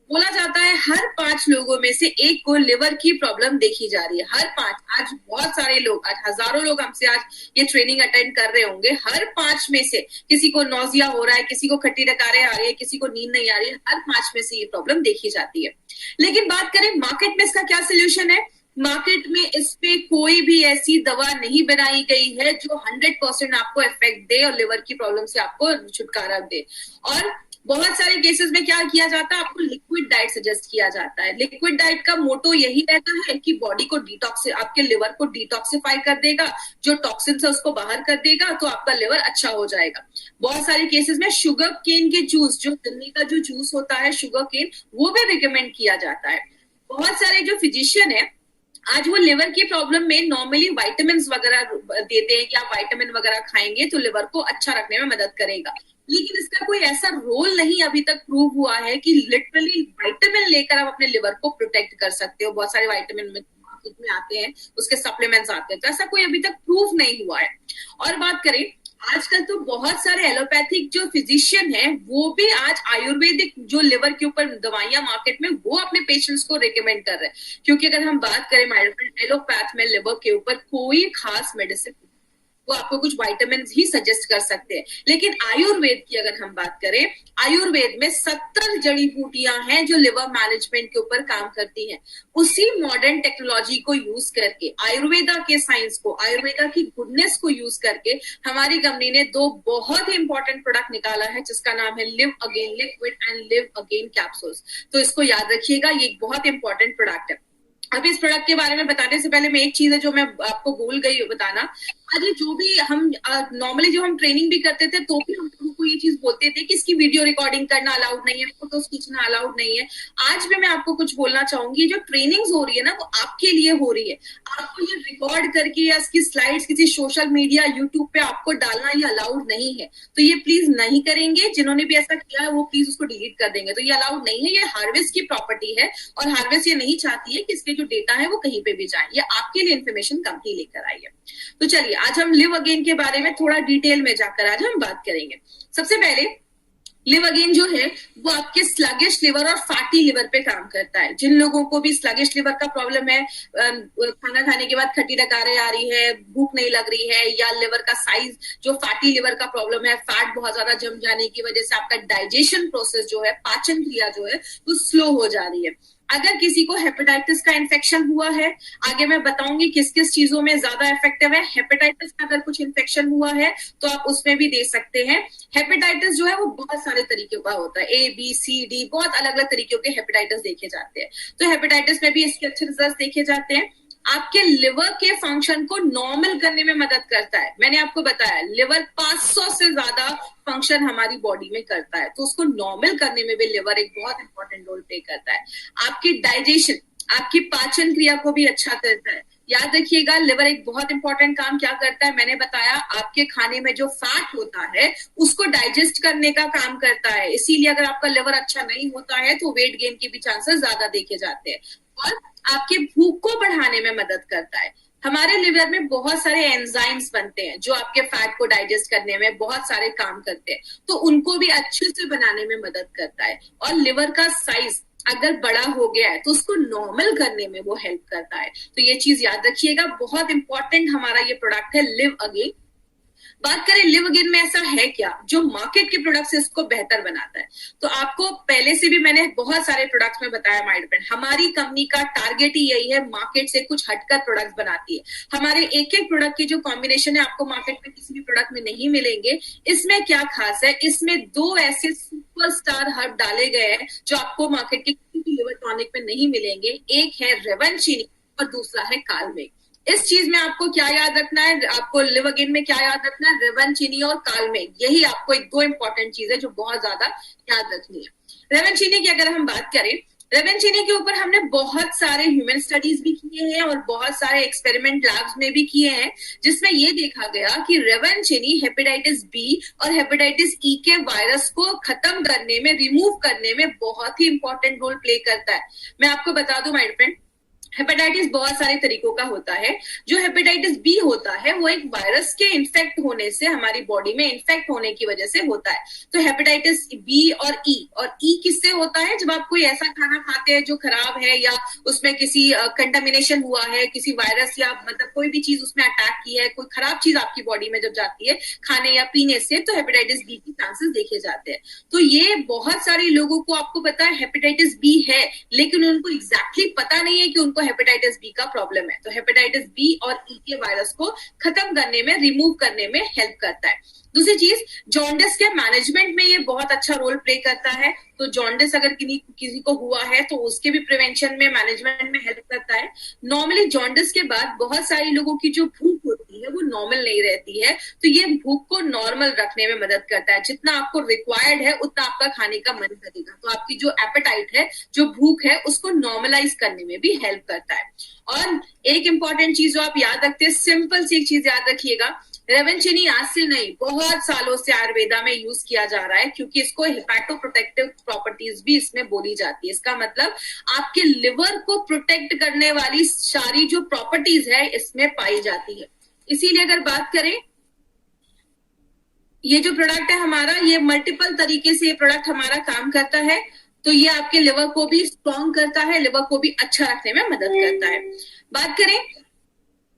बोला जाता है हर 5 लोगों में से एक को लिवर की प्रॉब्लम देखी जा रही है, हर 5। आज बहुत सारे लोग, आज हजारों लोग हमसे आज ये ट्रेनिंग अटेंड कर रहे होंगे, हर 5 में से किसी को नौजिया हो रहा है, किसी को खट्टी डकारें आ रही है, किसी को नींद नहीं आ रही है, हर 5 में से ये प्रॉब्लम देखी जाती है। लेकिन बात करें मार्केट में इसका क्या सोल्यूशन है, मार्केट में इस पे कोई भी ऐसी दवा नहीं बनाई गई है जो 100% आपको इफेक्ट दे और लिवर की प्रॉब्लम से आपको छुटकारा दे। और बहुत सारे केसेस में क्या किया जाता है, आपको लिक्विड डाइट सजेस्ट किया जाता है। लिक्विड डाइट का मोटो यही रहता है कि बॉडी को डिटॉक्स, आपके लिवर को डिटॉक्सिफाई कर देगा, जो टॉक्सिन है उसको बाहर कर देगा, तो आपका लिवर अच्छा हो जाएगा। बहुत सारे केसेस में शुगर केन के जूस, जो गन्ने का जो जूस होता है शुगर केन, वो भी रिकमेंड किया जाता है। बहुत सारे जो फिजिशियन है आज वो लिवर की प्रॉब्लम में नॉर्मली वाइटामिन वगैरह देते हैं कि आप वाइटामिन वगैरह खाएंगे तो लिवर को अच्छा रखने में मदद करेगा, लेकिन इसका कोई ऐसा रोल नहीं अभी तक प्रूव हुआ है कि लिटरली वाइटामिन लेकर आप अपने लिवर को प्रोटेक्ट कर सकते हो। बहुत सारे वाइटामिन मार्केट में आते हैं, उसके सप्लीमेंट्स आते हैं, तो ऐसा कोई अभी तक प्रूव नहीं हुआ है। और बात करें, आजकल तो बहुत सारे एलोपैथिक जो फिजिशियन हैं वो भी आज आयुर्वेदिक जो लिवर के ऊपर दवाइयां मार्केट में वो अपने पेशेंट्स को रिकमेंड कर रहे हैं, क्योंकि अगर हम बात करें माय फ्रेंड, एलोपैथ में लिवर के ऊपर कोई खास मेडिसिन, वो आपको कुछ वाइटामिन ही सजेस्ट कर सकते हैं। लेकिन आयुर्वेद की अगर हम बात करें, आयुर्वेद में 70 जड़ी बूटियां हैं जो लिवर मैनेजमेंट के ऊपर काम करती हैं। उसी मॉडर्न टेक्नोलॉजी को यूज करके, आयुर्वेदा के साइंस को, आयुर्वेदा की गुडनेस को यूज करके हमारी कंपनी ने 2 बहुत ही इंपॉर्टेंट प्रोडक्ट निकाला है, जिसका नाम है live again liquid and live again capsules. तो इसको याद रखिएगा, ये एक बहुत इंपॉर्टेंट प्रोडक्ट है। अब इस प्रोडक्ट के बारे में बताने से पहले मैं एक चीज है जो मैं आपको भूल गई बताना। आज जो भी हम नॉर्मली जो हम ट्रेनिंग भी करते थे तो भी हम लोगों को ये चीज बोलते थे कि इसकी वीडियो रिकॉर्डिंग करना अलाउड नहीं है, फोटोज खींचना अलाउड नहीं है। आज भी मैं आपको कुछ बोलना चाहूंगी, जो ट्रेनिंग्स हो रही है ना वो आपके लिए हो रही है। आपको ये रिकॉर्ड करके या इसकी स्लाइड्स किसी सोशल मीडिया यूट्यूब पे आपको डालना ये अलाउड नहीं है, तो ये प्लीज नहीं करेंगे। जिन्होंने भी ऐसा किया है वो प्लीज उसको डिलीट कर देंगे। तो ये अलाउड नहीं है, ये हार्वेस्ट की प्रॉपर्टी है और हार्वेस्ट ये नहीं चाहती है कि इसके जो डेटा है वो कहीं पे भी जाए। ये आपके लिए इन्फॉर्मेशन कंपनी लेकर आई है। तो चलिए आज हम लिव अगेन के बारे में थोड़ा डिटेल में जाकर आज हम बात करेंगे। सबसे पहले लिव अगेन जो है वो आपके स्लगिश लिवर और फैटी लिवर पे काम करता है। जिन लोगों को भी स्लगिश लिवर का प्रॉब्लम है, खाना खाने के बाद खट्टी डकारें आ रही है, भूख नहीं लग रही है, या लिवर का साइज जो फैटी लिवर का प्रॉब्लम है, फैट बहुत ज्यादा जम जाने की वजह से आपका डाइजेशन प्रोसेस जो है, पाचन क्रिया जो है वो स्लो हो जा रही है। अगर किसी को हेपेटाइटिस का इन्फेक्शन हुआ है, आगे मैं बताऊंगी किस किस चीजों में ज्यादा इफेक्टिव है। हेपेटाइटिस का अगर कुछ इन्फेक्शन हुआ है तो आप उसमें भी दे सकते हैं। हेपेटाइटिस जो है वो बहुत सारे तरीके का होता है, ABCD बहुत अलग अलग तरीकों के हेपेटाइटिस देखे जाते हैं। तो हेपेटाइटिस में भी इसके अच्छे रिजल्ट देखे जाते हैं। आपके लिवर के फंक्शन को नॉर्मल करने में मदद करता है। मैंने आपको बताया लिवर 500 से ज्यादा फंक्शन हमारी बॉडी में करता है, तो उसको नॉर्मल करने में भी लिवर एक बहुत इंपॉर्टेंट रोल प्ले करता है। आपकी डाइजेशन, आपकी पाचन क्रिया को भी अच्छा करता है। याद रखिएगा लिवर एक बहुत इंपॉर्टेंट काम क्या करता है, मैंने बताया आपके खाने में जो फैट होता है उसको डाइजेस्ट करने का काम करता है। इसीलिए अगर आपका लिवर अच्छा नहीं होता है तो वेट गेन के भी चांसेस ज्यादा देखे जाते हैं। और आपके भूख को बढ़ाने में मदद करता है। हमारे लिवर में बहुत सारे एंजाइम्स बनते हैं जो आपके फैट को डाइजेस्ट करने में बहुत सारे काम करते हैं, तो उनको भी अच्छे से बनाने में मदद करता है। और लिवर का साइज अगर बड़ा हो गया है तो उसको नॉर्मल करने में वो हेल्प करता है। तो ये चीज याद रखिएगा, बहुत इंपॉर्टेंट हमारा ये प्रोडक्ट है लिव अगेन। बात करें लिव अगेन में ऐसा है क्या जो मार्केट के प्रोडक्ट से इसको बेहतर बनाता है। तो आपको पहले से भी मैंने बहुत सारे प्रोडक्ट्स में बताया माय डियर फ्रेंड, हमारी कंपनी का टारगेट ही यही है, मार्केट से कुछ हटकर प्रोडक्ट्स बनाती है। हमारे एक एक प्रोडक्ट के जो कॉम्बिनेशन है आपको मार्केट में किसी भी प्रोडक्ट में नहीं मिलेंगे। इसमें क्या खास है, इसमें 2 ऐसे सुपरस्टार हर्ब डाले गए हैं जो आपको मार्केट के किसी भी लिवर टॉनिक में नहीं मिलेंगे। एक है रेवेंचिनी और दूसरा है कालमेघ। इस चीज में आपको क्या याद रखना है, आपको लिव अगेन में क्या याद रखना है, रेवेंचिनी और कालमेघ, यही आपको एक 2 इंपॉर्टेंट चीज है जो बहुत ज्यादा याद रखनी है। रेवेंचिनी की अगर हम बात करें, रेवेंचिनी के ऊपर हमने बहुत सारे ह्यूमन स्टडीज भी किए हैं और बहुत सारे एक्सपेरिमेंट लैब्स में भी किए हैं, जिसमें ये देखा गया कि रेवेंचिनी हेपेटाइटिस बी और हेपेटाइटिस ई के वायरस को खत्म करने में, रिमूव करने में बहुत ही इंपॉर्टेंट रोल प्ले करता है। मैं आपको बता दूं माय फ्रेंड, हेपेटाइटिस बहुत सारे तरीकों का होता है। जो हेपेटाइटिस बी होता है वो एक वायरस के इन्फेक्ट होने से, हमारी बॉडी में इन्फेक्ट होने की वजह से होता है। तो हेपेटाइटिस बी और ई किससे होता है, जब आप कोई ऐसा खाना खाते हैं जो खराब है या उसमें किसी कंटामिनेशन हुआ है, किसी वायरस या मतलब कोई भी चीज उसमें अटैक की है, कोई खराब चीज आपकी बॉडी में जब जाती है खाने या पीने से, तो हेपेटाइटिस बी के चांसेस देखे जाते हैं। तो ये बहुत सारे लोगों को आपको पता है हेपेटाइटिस बी है, लेकिन उनको एग्जैक्टली पता नहीं है कि उनको हेपेटाइटिस बी का प्रॉब्लम है। तो हेपेटाइटिस बी और ई के वायरस को खत्म करने में, रिमूव करने में हेल्प करता है। दूसरी चीज, जॉन्डिस के मैनेजमेंट में ये बहुत अच्छा रोल प्ले करता है। तो जॉन्डिस अगर किसी को हुआ है तो उसके भी प्रिवेंशन में, मैनेजमेंट में हेल्प करता है। नॉर्मली जॉन्डिस के बाद बहुत सारे लोगों की जो भूख होती है वो नॉर्मल नहीं रहती है, तो ये भूख को नॉर्मल रखने में मदद करता है। जितना आपको रिक्वायर्ड है उतना आपका खाने का मन करेगा, तो आपकी जो एपेटाइट है, जो भूख है, उसको नॉर्मलाइज करने में भी हेल्प करता है। और एक इंपॉर्टेंट चीज जो आप याद रखते हैं, सिंपल सी एक चीज याद रखिएगा, रेवेंचिनी आज से नहीं, बहुत सालों से आयुर्वेदा में यूज किया जा रहा है, क्योंकि इसको हिपैटोप्रोटेक्टिव प्रॉपर्टीज भी इसमें बोली जाती है। इसका मतलब आपके लिवर को प्रोटेक्ट करने वाली सारी जो प्रॉपर्टीज है इसमें पाई जाती है। इसीलिए अगर बात करें, ये जो प्रोडक्ट है हमारा, ये मल्टीपल तरीके से ये प्रोडक्ट हमारा काम करता है। तो ये आपके लिवर को भी स्ट्रॉन्ग करता है, लिवर को भी अच्छा रखने में मदद करता है। बात करें,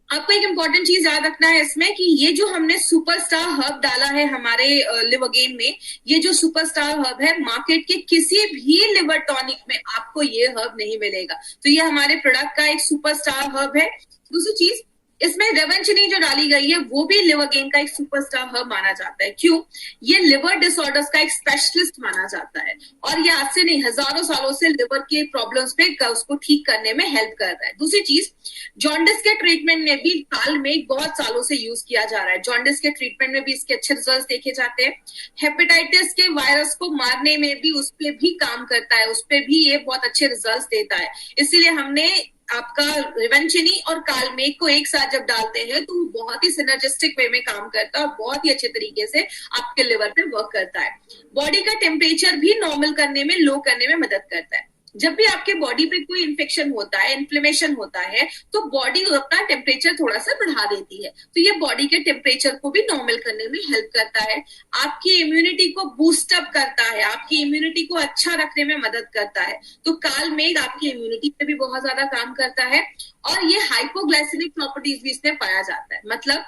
आपको एक इंपॉर्टेंट चीज याद रखना है इसमें कि ये जो हमने सुपरस्टार हर्ब डाला है हमारे लिव अगेन में, ये जो सुपरस्टार हर्ब है, मार्केट के किसी भी लिवर टॉनिक में आपको ये हर्ब नहीं मिलेगा। तो ये हमारे प्रोडक्ट का एक सुपरस्टार हर्ब है। दूसरी चीज, इसमें रेवेंचिनी जो डाली गई है वो भी लिव अगेन का एक सुपरस्टार हर्ब माना जाता है। क्यों? ये लिवर डिसऑर्डर्स का एक स्पेशलिस्ट माना जाता है और ये आज से नहीं, हजारों सालों से लिवर के प्रॉब्लम्स पे उसको ठीक करने में हेल्प कर रहा है। दूसरी चीज, जॉन्डिस के ट्रीटमेंट में भी कालमेघ बहुत सालों से यूज किया जा रहा है। जॉन्डिस के ट्रीटमेंट में भी इसके अच्छे रिजल्ट देखे जाते हैं। हेपेटाइटिस के वायरस को मारने में भी उस पर भी काम करता है, उस पर भी ये बहुत अच्छे रिजल्ट देता है। इसीलिए हमने आपका रेवेंचिनी और कालमेघ को एक साथ जब डालते हैं तो बहुत ही सिनर्जिस्टिक वे में काम करता है और बहुत ही अच्छे तरीके से आपके लिवर पे वर्क करता है। बॉडी का टेम्परेचर भी नॉर्मल करने में, लो करने में मदद करता है। जब भी आपके बॉडी पे कोई इन्फेक्शन होता है, इन्फ्लेमेशन होता है, तो बॉडी अपना टेम्परेचर थोड़ा सा बढ़ा देती है। तो ये बॉडी के टेम्परेचर को भी नॉर्मल करने में हेल्प करता है, आपकी इम्यूनिटी को बूस्ट अप करता है, आपकी इम्यूनिटी को अच्छा रखने में मदद करता है। तो काल मेघ आपकी इम्यूनिटी पे भी बहुत ज्यादा काम करता है, और ये हाइपोग्लाइसेमिक प्रॉपर्टीज भी इसमें पाया जाता है। मतलब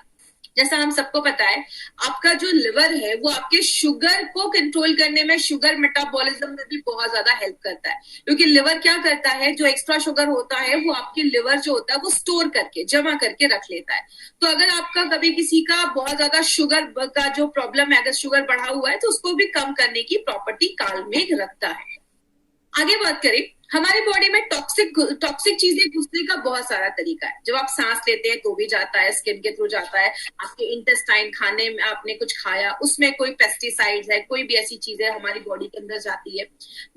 जैसा हम सबको पता है, आपका जो लिवर है वो आपके शुगर को कंट्रोल करने में, शुगर मेटाबॉलिज्म में भी बहुत ज्यादा हेल्प करता है। क्योंकि लिवर क्या करता है, जो एक्स्ट्रा शुगर होता है वो आपके लिवर जो होता है वो स्टोर करके, जमा करके रख लेता है। तो अगर आपका कभी किसी का बहुत ज्यादा शुगर का जो प्रॉब्लम है, अगर शुगर बढ़ा हुआ है, तो उसको भी कम करने की प्रॉपर्टी कालमेघ रखता है। आगे बात करें, हमारी बॉडी में टॉक्सिक चीजें घुसने का बहुत सारा तरीका है। जब आप सांस लेते हैं तो भी जाता है, स्किन के थ्रू जाता है, आपके इंटेस्टाइन, खाने में आपने कुछ खाया उसमें कोई पेस्टिसाइड्स है, कोई भी ऐसी चीजें हमारी बॉडी के अंदर जाती है।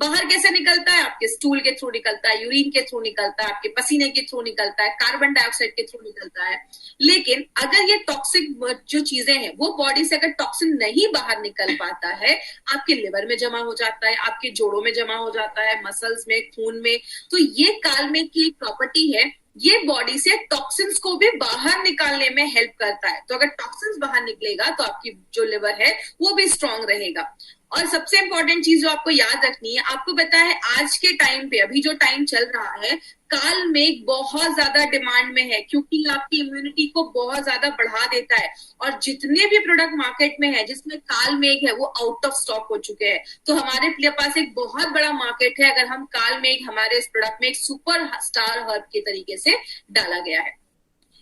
बाहर कैसे निकलता है, आपके स्टूल के थ्रू निकलता है, यूरिन के थ्रू निकलता है, आपके पसीने के थ्रू निकलता है, कार्बन डाइऑक्साइड के थ्रू निकलता है। लेकिन अगर ये टॉक्सिक जो चीजें हैं वो बॉडी से अगर टॉक्सिन नहीं बाहर निकल पाता है, आपके लिवर में जमा हो जाता है, आपके जोड़ों में जमा हो जाता है, मसल्स में, खून में, तो ये कालमेघ की एक प्रॉपर्टी है, ये बॉडी से टॉक्सिन्स को भी बाहर निकालने में हेल्प करता है। तो अगर टॉक्सिन्स बाहर निकलेगा तो आपकी जो लिवर है वो भी स्ट्रांग रहेगा। और सबसे इंपॉर्टेंट चीज जो आपको याद रखनी है, आपको पता है आज के टाइम पे, अभी जो टाइम चल रहा है, कालमेघ बहुत ज्यादा डिमांड में है, क्योंकि आपकी इम्यूनिटी को बहुत ज्यादा बढ़ा देता है। और जितने भी प्रोडक्ट मार्केट में है जिसमें कालमेघ है वो आउट ऑफ स्टॉक हो चुके हैं। तो हमारे पास एक बहुत बड़ा मार्केट है अगर हम कालमेघ हमारे इस प्रोडक्ट में एक सुपर स्टार हर्ब के तरीके से डाला गया है।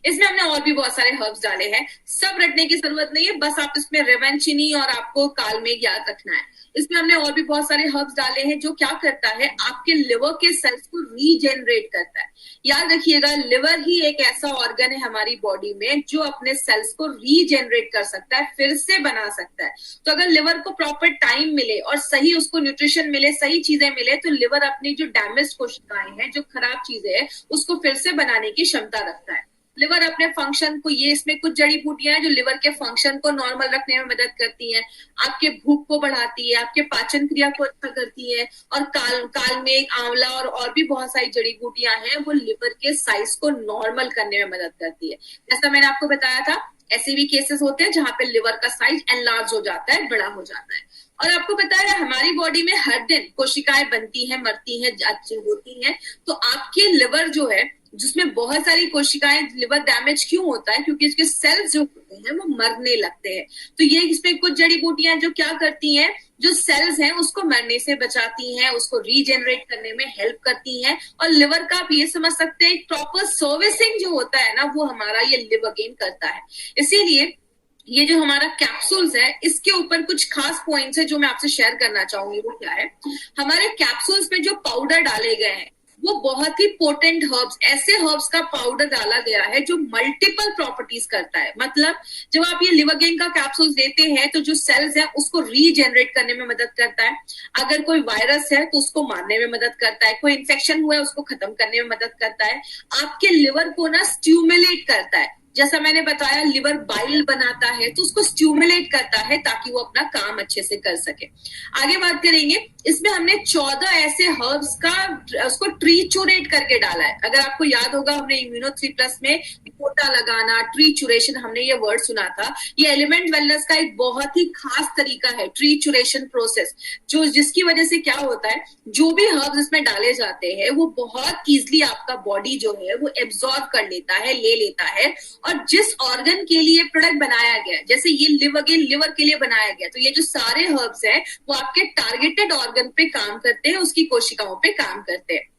इसमें हमने और भी बहुत सारे हर्ब्स डाले हैं, सब रटने की जरूरत नहीं है, बस आप इसमें रेवेंचिनी और आपको कालमेघ याद रखना है। इसमें हमने और भी बहुत सारे हर्ब्स डाले हैं जो क्या करता है, आपके लिवर के सेल्स को रीजेनरेट करता है। याद रखिएगा, लिवर ही एक ऐसा ऑर्गन है हमारी बॉडी में जो अपने सेल्स को रीजेनरेट कर सकता है, फिर से बना सकता है। तो अगर लिवर को प्रॉपर टाइम मिले और सही उसको न्यूट्रिशन मिले, सही चीजें मिले, तो लिवर अपनी जो डैमेज कोशिकाएं हैं, जो खराब चीजें हैं, उसको फिर से बनाने की क्षमता रखता है। लिवर अपने फंक्शन को, ये इसमें कुछ जड़ी बूटियां हैं जो लिवर के फंक्शन को नॉर्मल रखने में मदद करती हैं, आपके भूख को बढ़ाती है, आपके पाचन क्रिया को अच्छा करती है। और कालमेघ, आंवला और भी बहुत सारी जड़ी बूटियां हैं, वो लिवर के साइज को नॉर्मल करने में मदद करती है। जैसा मैंने आपको बताया था, ऐसे भी केसेस होते हैं जहां पे लिवर का साइज एनलार्ज हो जाता है, बड़ा हो जाता है। और आपको पता है हमारी बॉडी में हर दिन कोशिकाएं बनती हैं, मरती हैं, अच्छी होती हैं। तो आपके लिवर जो है, जिसमें बहुत सारी कोशिकाएं, लिवर डैमेज क्यों होता है, क्योंकि इसके सेल्स जो होते हैं वो मरने लगते हैं। तो ये इसमें कुछ जड़ी बूटियां जो क्या करती हैं, जो सेल्स हैं उसको मरने से बचाती हैं, उसको रीजेनरेट करने में हेल्प करती हैं। और लिवर का आप ये समझ सकते हैं, प्रॉपर सर्विसिंग जो होता है ना, वो हमारा ये लिवर गेन करता है। इसीलिए ये जो हमारा कैप्सूल्स है, इसके ऊपर कुछ खास पॉइंट्स है जो मैं आपसे शेयर करना चाहूंगी। वो क्या है, हमारे कैप्सूल्स में जो पाउडर डाले गए हैं वो बहुत ही पोटेंट हर्ब्स, ऐसे हर्ब्स का पाउडर डाला गया है जो मल्टीपल प्रॉपर्टीज करता है। मतलब जब आप ये लिवर गेन का कैप्सूल्स देते हैं तो जो सेल्स है उसको रीजेनरेट करने में मदद करता है, अगर कोई वायरस है तो उसको मारने में मदद करता है, कोई इन्फेक्शन हुआ है उसको खत्म करने में मदद करता है, आपके लिवर को ना स्टिमुलेट करता है। जैसा मैंने बताया, लिवर बाइल बनाता है तो उसको स्टिमुलेट करता है ताकि वो अपना काम अच्छे से कर सके। आगे बात करेंगे, इसमें हमने 14 ऐसे हर्ब्स का उसको ट्रीचुरेट करके डाला है। अगर आपको याद होगा, हमने इम्यूनो 3+ में पोटा लगाना, ट्रीचुरेशन, हमने ये वर्ड सुना था। ये एलिमेंट वेलनेस का एक बहुत ही खास तरीका है, ट्रीचुरेशन प्रोसेस, जो जिसकी वजह से क्या होता है, जो भी हर्ब्स इसमें डाले जाते हैं वो बहुत ईजिली आपका बॉडी जो है वो एब्जॉर्ब कर लेता है, ले लेता है। और जिस ऑर्गन के लिए प्रोडक्ट बनाया गया, जैसे ये लिवर के लिए बनाया गया, तो ये जो सारे हर्ब्स हैं वो आपके टारगेटेड ऑर्गन पे काम करते हैं, उसकी कोशिकाओं पे काम करते हैं।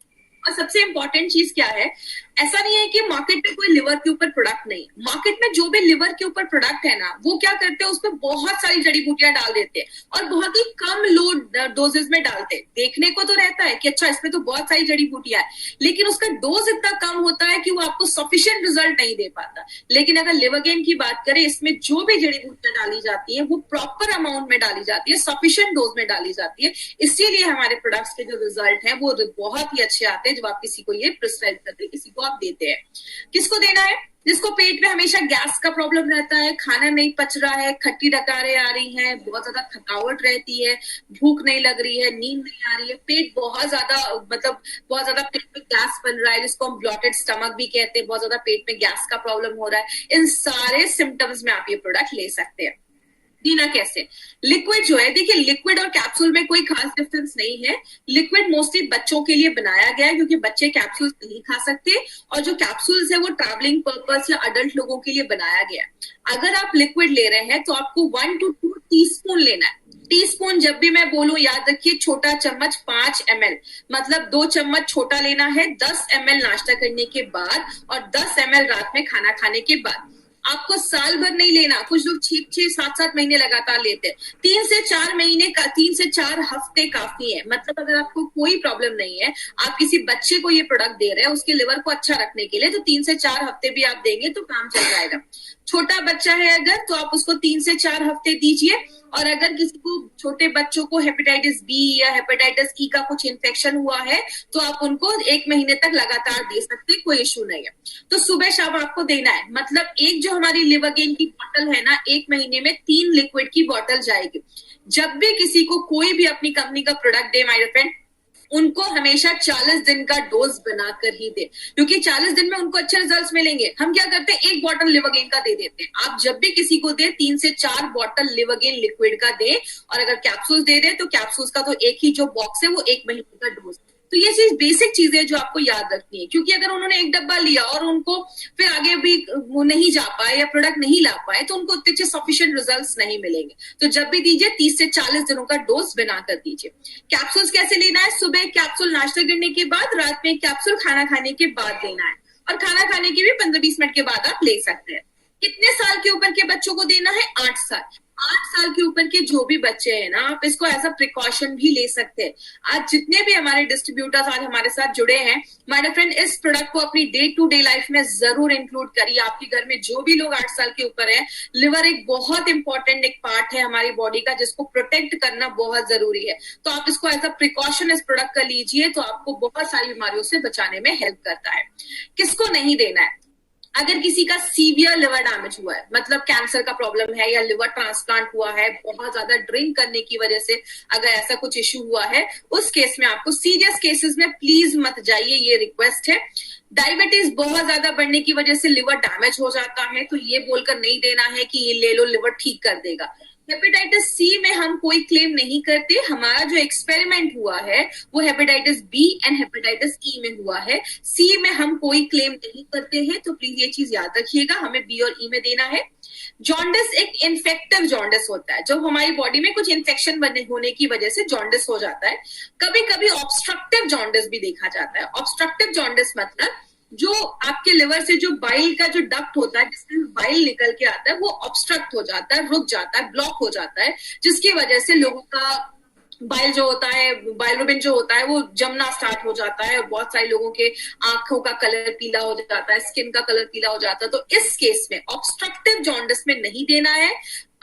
और सबसे इंपॉर्टेंट चीज क्या है, ऐसा नहीं है कि मार्केट में कोई लिवर के ऊपर प्रोडक्ट नहीं, मार्केट में जो भी लिवर के ऊपर प्रोडक्ट है ना, वो क्या करते हैं, उसमें बहुत सारी जड़ी बूटियां डाल देते हैं और बहुत ही कम लो डोजेस में डालते हैं। देखने को तो रहता है कि अच्छा इसमें तो बहुत सारी जड़ी बूटियां है, लेकिन उसका डोज इतना कम होता है कि वो आपको सफिशिएंट रिजल्ट नहीं दे पाता। लेकिन अगर लिवर गेन की बात करें, इसमें जो भी जड़ी बूटियां डाली जाती है वो प्रॉपर अमाउंट में डाली जाती है, सफिशिएंट डोज में डाली जाती है। इसीलिए हमारे प्रोडक्ट्स के जो रिजल्ट है वो बहुत ही अच्छे आते हैं जब आप किसी को ये प्रिस्क्राइब करते हैं, किसी को आप देते हैं। किसको देना है? जिसको पेट में हमेशा गैस का प्रॉब्लम रहता है, खाना नहीं पच रहा है, खट्टी डकारें आ रही हैं, बहुत ज्यादा थकावट रहती है, भूख नहीं लग रही है, नींद नहीं आ रही है, पेट बहुत ज्यादा बहुत ज्यादा पेट में गैस बन रहा है, जिसको हम ब्लॉटेड स्टमक भी कहते हैं, बहुत ज्यादा पेट में गैस का प्रॉब्लम हो रहा है, इन सारे सिम्टम्स में आप ये प्रोडक्ट ले सकते हैं। देना कैसे? लिक्विड जो है, देखिए लिक्विड और कैप्सूल में कोई खास डिफरेंस नहीं है। लिक्विड मोस्टली बच्चों के लिए बनाया गया है क्योंकि बच्चे कैप्सूल्स नहीं खा सकते, और जो कैप्सूल्स है वो ट्रैवलिंग पर्पस या अडल्ट लोगों के लिए बनाया गया है। अगर आप लिक्विड ले रहे हैं तो आपको 1 to 2 टीस्पून लेना है। टीस्पून जब भी मैं बोलूं याद रखिए, छोटा चम्मच 5 ml, मतलब 2 चम्मच छोटा लेना है, 10 ml नाश्ता करने के बाद और 10 ml रात में खाना खाने के बाद। आपको साल भर नहीं लेना, कुछ लोग 6-7 महीने लगातार लेते हैं। 3 से 4 महीने का, 3 से 4 हफ्ते काफी है। मतलब अगर आपको कोई प्रॉब्लम नहीं है, आप किसी बच्चे को ये प्रोडक्ट दे रहे हैं उसके लिवर को अच्छा रखने के लिए, तो 3 से 4 हफ्ते भी आप देंगे तो काम चल जाएगा। छोटा बच्चा है अगर, तो आप उसको 3 से 4 हफ्ते दीजिए। और अगर किसी को, छोटे बच्चों को हेपेटाइटिस बी या हेपेटाइटिस ई का कुछ इन्फेक्शन हुआ है तो आप उनको 1 महीने तक लगातार दे सकते हैं, कोई इश्यू नहीं है। तो सुबह शाम आपको देना है। मतलब एक जो हमारी लिवरगेन की बॉटल है ना, 1 महीने में 3 लिक्विड की बॉटल जाएगी। जब भी किसी को कोई भी अपनी कंपनी का प्रोडक्ट दे माय फ्रेंड, उनको हमेशा 40 दिन का डोज बनाकर ही दे, क्योंकि 40 दिन में उनको अच्छे रिजल्ट्स मिलेंगे। हम क्या करते हैं, 1 बॉटल लिवरगेन का दे देते हैं। आप जब भी किसी को दे, 3 से 4 बॉटल लिवरगेन लिक्विड का दे, और अगर कैप्सूल्स दे रहे तो कैप्सूल्स का तो एक ही जो बॉक्स है वो 1 महीने का डोज। तो ये चीज बेसिक चीजें जो आपको याद रखनी है, क्योंकि अगर उन्होंने 1 डब्बा लिया और उनको फिर आगे भी वो नहीं जा पाए या प्रोडक्ट नहीं ला पाए तो उनको उतने अच्छे सफिशिएंट रिजल्ट्स नहीं मिलेंगे। तो जब भी दीजिए 30 से 40 दिनों का डोज बनाकर दीजिए। कैप्सूल्स कैसे लेना है? सुबह एक कैप्सूल नाश्ता करने के बाद, रात में एक कैप्सूल खाना खाने के बाद लेना है, और खाना खाने के भी 15-20 मिनट के बाद आप ले सकते हैं। कितने साल के ऊपर के बच्चों को देना है? 8 साल। 8 साल के ऊपर के जो भी बच्चे हैं ना, आप इसको एज अ प्रिकॉशन भी ले सकते हैं। आज जितने भी हमारे डिस्ट्रीब्यूटर्स आज हमारे साथ जुड़े हैं, माय फ्रेंड, इस प्रोडक्ट को अपनी डे टू डे लाइफ में जरूर इंक्लूड करिए। आपके घर में जो भी लोग 8 साल के ऊपर है, लिवर एक बहुत इंपॉर्टेंट एक पार्ट है हमारी बॉडी का, जिसको प्रोटेक्ट करना बहुत जरूरी है। तो आप इसको एज अ प्रिकॉशन इस प्रोडक्ट का लीजिए, तो आपको बहुत सारी बीमारियों से बचाने में हेल्प करता है। किसको नहीं देना है? अगर किसी का सीवियर लिवर डैमेज हुआ है, मतलब कैंसर का प्रॉब्लम है या लिवर ट्रांसप्लांट हुआ है, बहुत ज्यादा ड्रिंक करने की वजह से अगर ऐसा कुछ इश्यू हुआ है, उस केस में आपको, सीरियस केसेस में प्लीज मत जाइए, ये रिक्वेस्ट है। डायबिटीज बहुत ज्यादा बढ़ने की वजह से लिवर डैमेज हो जाता है, तो ये बोलकर नहीं देना है कि ये ले लो लिवर ठीक कर देगा। हेपेटाइटिस सी में हम कोई क्लेम नहीं करते। हमारा जो एक्सपेरिमेंट हुआ है वो hepatitis B and hepatitis E में हुआ है। सी में हम कोई क्लेम नहीं करते हैं, तो प्लीज ये चीज याद रखिएगा, हमें बी और ई में देना है। जॉन्डिस एक इन्फेक्टिव जॉन्डिस होता है, जब हमारी बॉडी में कुछ इन्फेक्शन होने की वजह से जॉन्डिस हो जाता है। कभी कभी ऑब्स्ट्रक्टिव जॉन्डिस भी देखा जाता है। ऑब्स्ट्रक्टिव जॉन्डिस मतलब जो आपके लिवर से जो बाइल का जो डक्ट होता है, जिससे बाइल निकल के आता है, वो ऑब्स्ट्रक्ट हो जाता है, रुक जाता है, ब्लॉक हो जाता है, जिसकी वजह से लोगों का बाइल जो होता है, बाइलरुबिन जो होता है, वो जमना स्टार्ट हो जाता है, और बहुत सारे लोगों के आंखों का कलर पीला हो जाता है, स्किन का कलर पीला हो जाता है। तो इस केस में ऑब्स्ट्रक्टिव जॉन्डिस में नहीं देना है,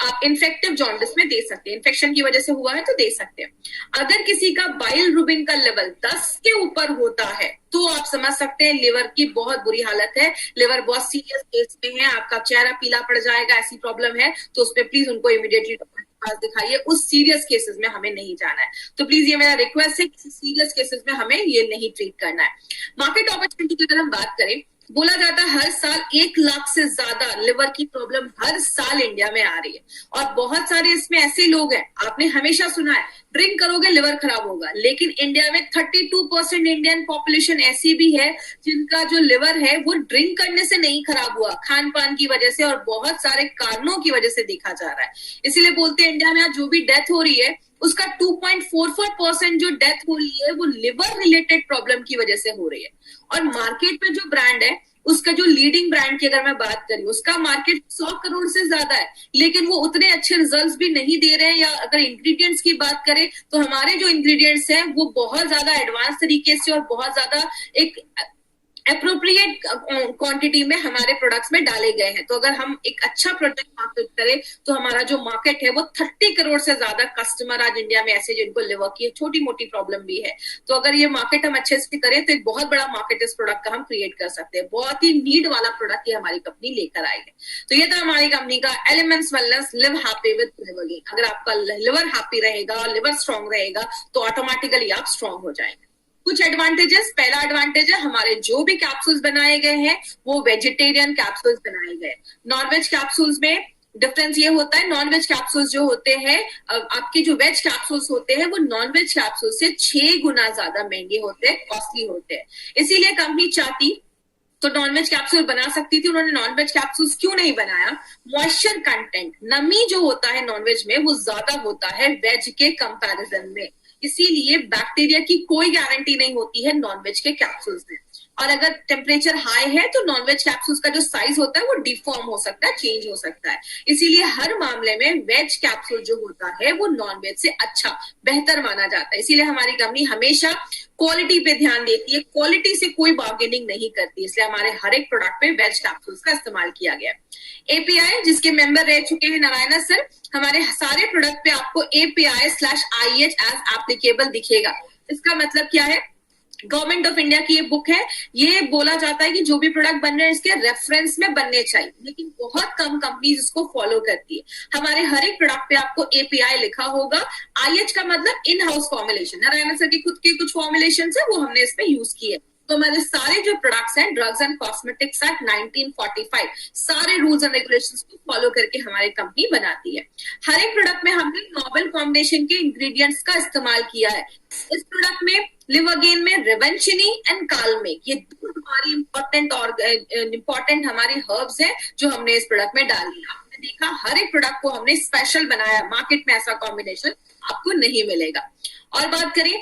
आप इन्फेक्टिव जॉन्डिस में दे सकते हैं। इन्फेक्शन की वजह से हुआ है तो दे सकते हैं। अगर किसी का बाइल रुबिन का लेवल 10 के ऊपर होता है तो आप समझ सकते हैं लिवर की बहुत बुरी हालत है, लिवर बहुत सीरियस केस में है, आपका चेहरा पीला पड़ जाएगा, ऐसी प्रॉब्लम है, तो उस पर प्लीज उनको इमीडिएटली डॉक्टर के पास दिखाइए। उस सीरियस केसेस में हमें नहीं जाना है। तो प्लीज ये मेरा रिक्वेस्ट है, किसी सीरियस केसेस में हमें ये नहीं ट्रीट करना है। मार्केट अपॉर्चुनिटी की अगर हम बात करें, बोला जाता है हर साल 1 लाख से ज्यादा लिवर की प्रॉब्लम हर साल इंडिया में आ रही है, और बहुत सारे इसमें ऐसे लोग हैं, आपने हमेशा सुना है ड्रिंक करोगे लिवर खराब होगा, लेकिन इंडिया में 32% इंडियन पॉपुलेशन ऐसी भी है जिनका जो लिवर है वो ड्रिंक करने से नहीं खराब हुआ, खान पान की वजह से और बहुत सारे कारणों की वजह से देखा जा रहा है। इसीलिए बोलते हैं इंडिया में आज जो भी डेथ हो रही है उसका 2.44% जो डेथ हो रही है वो लिवर रिलेटेड प्रॉब्लम की वजह से हो रही है। और मार्केट में जो ब्रांड है, उसका जो लीडिंग ब्रांड की अगर मैं बात करूं, उसका मार्केट 100 करोड़ से ज्यादा है, लेकिन वो उतने अच्छे रिजल्ट्स भी नहीं दे रहे हैं। या अगर इंग्रेडिएंट्स की बात करें तो हमारे जो इंग्रेडिएंट्स हैं वो बहुत ज्यादा एडवांस तरीके से और बहुत ज्यादा एक अप्रोप्रिएट क्वांटिटी में हमारे प्रोडक्ट्स में डाले गए हैं। तो अगर हम एक अच्छा प्रोडक्ट मार्केट करें तो हमारा जो मार्केट है वो 30 करोड़ से ज्यादा कस्टमर आज इंडिया में ऐसे जिनको लिवर की छोटी मोटी प्रॉब्लम भी है। तो अगर ये मार्केट हम अच्छे से करें तो एक बहुत बड़ा मार्केट इस प्रोडक्ट का हम क्रिएट कर सकते हैं। बहुत ही नीड वाला प्रोडक्ट ये हमारी कंपनी लेकर आई है। तो ये था हमारी कंपनी का elements wellness live happy with liver gain. अगर आपका लिवर हैप्पी रहेगा, लिवर स्ट्रांग रहेगा तो ऑटोमेटिकली आप स्ट्रांग हो जाएंगे। कुछ एडवांटेजेस, पहला एडवांटेज है हमारे जो भी कैप्सूल्स बनाए गए हैं वो वेजिटेरियन कैप्सूल्स बनाए गए। नॉनवेज कैप्सूल्स में डिफरेंस ये होता है, नॉनवेज कैप्सूल्स जो होते हैं, आपके जो वेज कैप्सूल्स होते हैं वो नॉनवेज कैप्सूल से 6 गुना ज्यादा महंगे होते हैं, कॉस्टली होते हैं। इसीलिए कंपनी चाहती तो नॉनवेज कैप्सूल बना सकती थी, उन्होंने नॉनवेज कैप्सूल्स क्यों नहीं बनाया? मॉइस्चर कंटेंट, नमी जो होता है नॉनवेज में वो ज्यादा होता है वेज के कंपैरिजन में, इसीलिए बैक्टीरिया की कोई गारंटी नहीं होती है नॉनवेज के कैप्सूल्स में। और अगर टेम्परेचर हाई है तो नॉनवेज कैप्सूल्स का जो साइज होता है वो डिफॉर्म हो सकता है, चेंज हो सकता है। इसीलिए हर मामले में वेज कैप्सूल जो होता है वो नॉनवेज से अच्छा, बेहतर माना जाता है। इसीलिए हमारी कंपनी हमेशा क्वालिटी पे ध्यान देती है, क्वालिटी से कोई बार्गेनिंग नहीं करती, इसलिए हमारे हर एक प्रोडक्ट पे वेज कैप्सूल्स का इस्तेमाल किया गया। एपीआई जिसके मेंबर रह चुके हैं नारायणा सर, हमारे सारे प्रोडक्ट पे आपको API/IEH एज एप्लीकेबल दिखेगा। इसका मतलब क्या है? गवर्नमेंट ऑफ इंडिया की ये बुक है, ये बोला जाता है कि जो भी प्रोडक्ट बन रहे हैं इसके रेफरेंस में बनने चाहिए, लेकिन बहुत कम कंपनीज इसको फॉलो करती है। हमारे हर एक प्रोडक्ट पे आपको API लिखा होगा। IH का मतलब in house formulation, Narayan sir की खुद के कुछ फॉर्मुलेशन है वो हमने इसमें यूज किए। तो हमारे सारे जो प्रोडक्ट्स हैं ड्रग्स एंड कॉस्मेटिक्स एक्ट 1945 सारे रूल्स एंड रेगुलेशंस को फॉलो करके हमारी कंपनी बनाती है। हर एक प्रोडक्ट में हमने नोवेल कॉम्बिनेशन के इंग्रेडिएंट्स का इस्तेमाल किया है। इस प्रोडक्ट में लिवर गेन में रिवेंचिनी एंड कालमेक, ये दो हमारी इंपॉर्टेंट हमारी हर्ब्स हैं जो हमने इस प्रोडक्ट में डाली। आपने देखा हर एक प्रोडक्ट को हमने स्पेशल बनाया, मार्केट में ऐसा कॉम्बिनेशन आपको नहीं मिलेगा। और बात करें,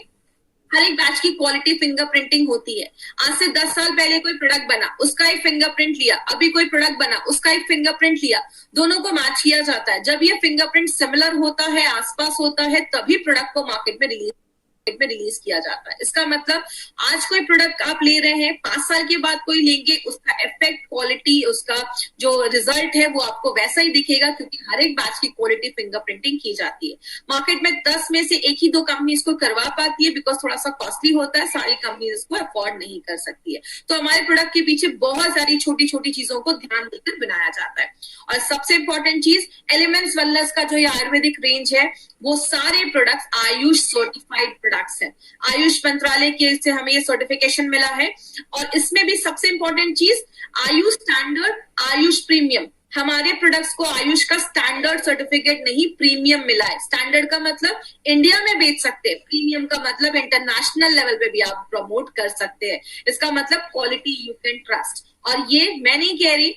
हर एक बैच की क्वालिटी फिंगरप्रिंटिंग होती है। आज से 10 साल पहले कोई प्रोडक्ट बना, उसका एक फिंगरप्रिंट लिया, अभी कोई प्रोडक्ट बना, उसका एक फिंगरप्रिंट लिया, दोनों को मैच किया जाता है। जब ये फिंगरप्रिंट सिमिलर होता है, आसपास होता है, तभी प्रोडक्ट को मार्केट में रिलीज किया जाता है। इसका मतलब आज कोई प्रोडक्ट आप ले रहे हैं, 5 साल के बाद कोई लेंगे, उसका इफेक्ट, क्वालिटी, उसका जो रिजल्ट है वो आपको वैसा ही दिखेगा, क्योंकि हर एक बैच की क्वालिटी फिंगरप्रिंटिंग की जाती है। मार्केट में 10 में से 1 ही 2 कंपनी इसको करवा पाती है, बिकॉज थोड़ा सा कॉस्टली होता है, सारी कंपनी इसको अफोर्ड नहीं कर सकती है। तो हमारे प्रोडक्ट के पीछे बहुत सारी छोटी छोटी चीजों को ध्यान देकर बनाया जाता है। और सबसे इंपॉर्टेंट चीज, एलिमेंट्स वेलनेस का जो ये आयुर्वेदिक रेंज है वो सारे प्रोडक्ट्स आयुष सर्टिफाइड प्रोडक्ट्स हैं। आयुष मंत्रालय के से हमें ये सर्टिफिकेशन मिला है। और इसमें भी सबसे इंपॉर्टेंट चीज, आयुष स्टैंडर्ड, आयुष प्रीमियम, हमारे प्रोडक्ट्स को आयुष का स्टैंडर्ड सर्टिफिकेट नहीं प्रीमियम मिला है। स्टैंडर्ड का मतलब इंडिया में बेच सकते हैं, प्रीमियम का मतलब इंटरनेशनल लेवल पे भी आप प्रमोट कर सकते हैं। इसका मतलब क्वालिटी यू कैन ट्रस्ट। और ये मैं नहीं कह रही,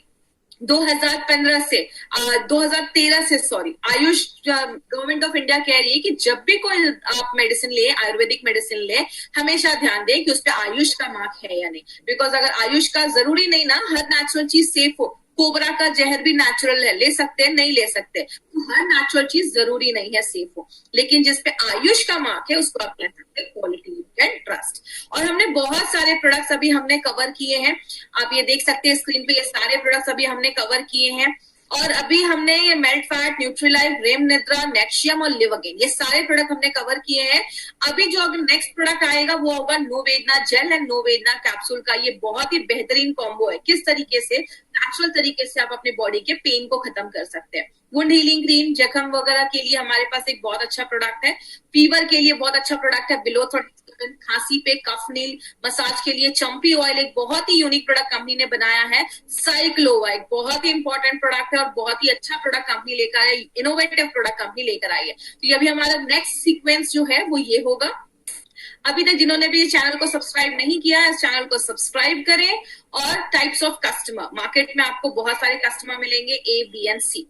2013 से आयुष गवर्नमेंट ऑफ इंडिया कह रही है कि जब भी कोई आप मेडिसिन ले, आयुर्वेदिक मेडिसिन ले, हमेशा ध्यान दें कि उस पर आयुष का मार्क है या नहीं। बिकॉज अगर आयुष का, जरूरी नहीं ना हर नेचुरल चीज सेफ हो, कोबरा का जहर भी नेचुरल है, ले सकते हैं, नहीं ले सकते, तो हर नेचुरल चीज जरूरी नहीं है सेफ हो, लेकिन जिसपे आयुष का मार्क है उसको आप कह सकते हैं क्वालिटी यू कैन ट्रस्ट। और हमने बहुत सारे प्रोडक्ट्स अभी हमने कवर किए हैं, आप ये देख सकते हैं स्क्रीन पे, ये सारे प्रोडक्ट्स अभी हमने कवर किए हैं। और अभी हमने ये मेल्ट फैट, न्यूट्रीलाइफ, रेम निद्रा, नेक्शियम और लिवरगेन, ये सारे प्रोडक्ट हमने कवर किए हैं। अभी जो अगर नेक्स्ट प्रोडक्ट आएगा वो होगा नोवेदना जेल एंड नोवेदना कैप्सूल का। ये बहुत ही बेहतरीन कॉम्बो है, किस तरीके से नेचुरल तरीके से आप अपने बॉडी के पेन को खत्म कर सकते हैं। वुंड हीलिंग क्रीम, जख्म वगैरह के लिए हमारे पास एक बहुत अच्छा प्रोडक्ट है। फीवर के लिए बहुत अच्छा प्रोडक्ट है बिलोथोड, खांसी पे कफ नील, मसाज के लिए चंपी ऑयल एक बहुत ही यूनिक प्रोडक्ट कंपनी ने बनाया है। साइक्लोवा एक बहुत ही इंपॉर्टेंट प्रोडक्ट है और बहुत ही अच्छा प्रोडक्ट कंपनी लेकर आई, इनोवेटिव प्रोडक्ट कंपनी लेकर आई है। तो ये अभी हमारा नेक्स्ट सीक्वेंस जो है वो ये होगा। अभी तक जिन्होंने भी चैनल को सब्सक्राइब नहीं किया है, इस चैनल को सब्सक्राइब करें। और टाइप्स ऑफ कस्टमर, मार्केट में आपको बहुत सारे कस्टमर मिलेंगे, A, B एंड C।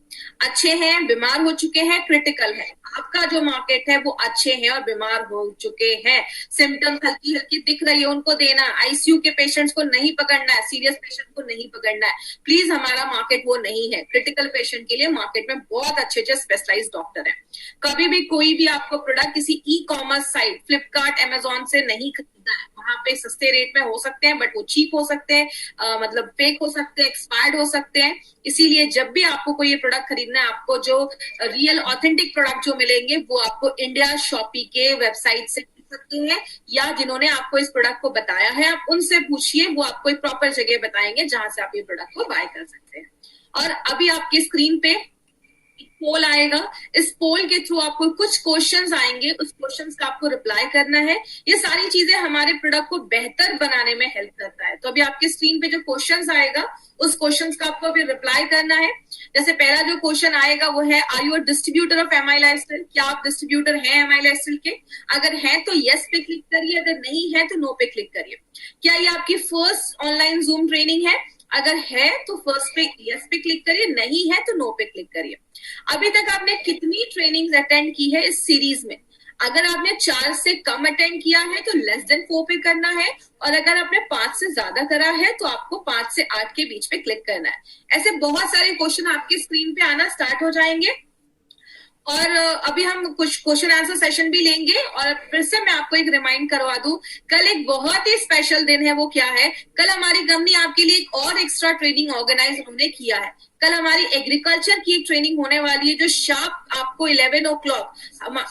अच्छे हैं, बीमार हो चुके हैं, क्रिटिकल है। आपका जो मार्केट है वो अच्छे हैं और बीमार हो चुके हैं, सिम्टम्स हल्की हल्की दिख रही है, उनको देना। ICU के पेशेंट्स को नहीं पकड़ना है, सीरियस पेशेंट को नहीं पकड़ना है, प्लीज। हमारा मार्केट वो नहीं है। क्रिटिकल पेशेंट के लिए मार्केट में बहुत अच्छे अच्छे स्पेशलाइज्ड डॉक्टर है। कभी भी कोई भी आपको प्रोडक्ट किसी e commerce site, Flipkart, Amazon से नहीं खरीदना है। वहां पे सस्ते रेट में हो सकते हैं, बट वो चीप हो सकते हैं, मतलब फेक हो सकते हैं, एक्सपायर्ड हो सकते हैं। इसीलिए जब भी आपको कोई ये प्रोडक्ट खरीदना है, आपको जो रियल ऑथेंटिक प्रोडक्ट जो मिलेंगे वो आपको इंडिया शॉपी के वेबसाइट से सकते हैं, या जिन्होंने आपको इस प्रोडक्ट को बताया है आप उनसे पूछिए, वो आपको एक प्रॉपर जगह बताएंगे जहां से आप ये प्रोडक्ट को बाय कर सकते हैं। और अभी आपके स्क्रीन पे पोल आएगा, इस पोल के थ्रू आपको कुछ क्वेश्चंस आएंगे, उस क्वेश्चंस का आपको रिप्लाई करना है। ये सारी चीजें हमारे प्रोडक्ट को बेहतर बनाने में हेल्प करता है। तो अभी आपके स्क्रीन पे जो क्वेश्चंस आएगा उस क्वेश्चंस का आपको अभी रिप्लाई करना है। जैसे पहला जो क्वेश्चन आएगा वो है, are you a distributor of MI lifestyle? क्या आप डिस्ट्रीब्यूटर हैं एमआई लाइफस्टाइल के? अगर है तो यस पे क्लिक करिए, अगर नहीं है तो नो पे क्लिक करिए। क्या ये आपकी फर्स्ट ऑनलाइन जूम ट्रेनिंग है? अगर है तो फर्स्ट पे यस पे क्लिक करिए, नहीं है तो नो पे क्लिक करिए। अभी तक आपने कितनी ट्रेनिंग्स अटेंड की है इस सीरीज में? अगर आपने 4 से कम अटेंड किया है तो लेस देन 4 पे करना है, और अगर आपने 5 से ज्यादा करा है तो आपको 5 से 8 के बीच पे क्लिक करना है। ऐसे बहुत सारे क्वेश्चन आपके स्क्रीन पे आना स्टार्ट हो जाएंगे, और अभी हम कुछ क्वेश्चन आंसर सेशन भी लेंगे। और फिर से मैं आपको एक रिमाइंड करवा दूं, कल एक बहुत ही स्पेशल दिन है। वो क्या है? कल हमारी कंपनी आपके लिए एक और एक्स्ट्रा ट्रेनिंग ऑर्गेनाइज हमने किया है। कल हमारी एग्रीकल्चर की एक ट्रेनिंग होने वाली है, जो शार्प आपको 11 o'clock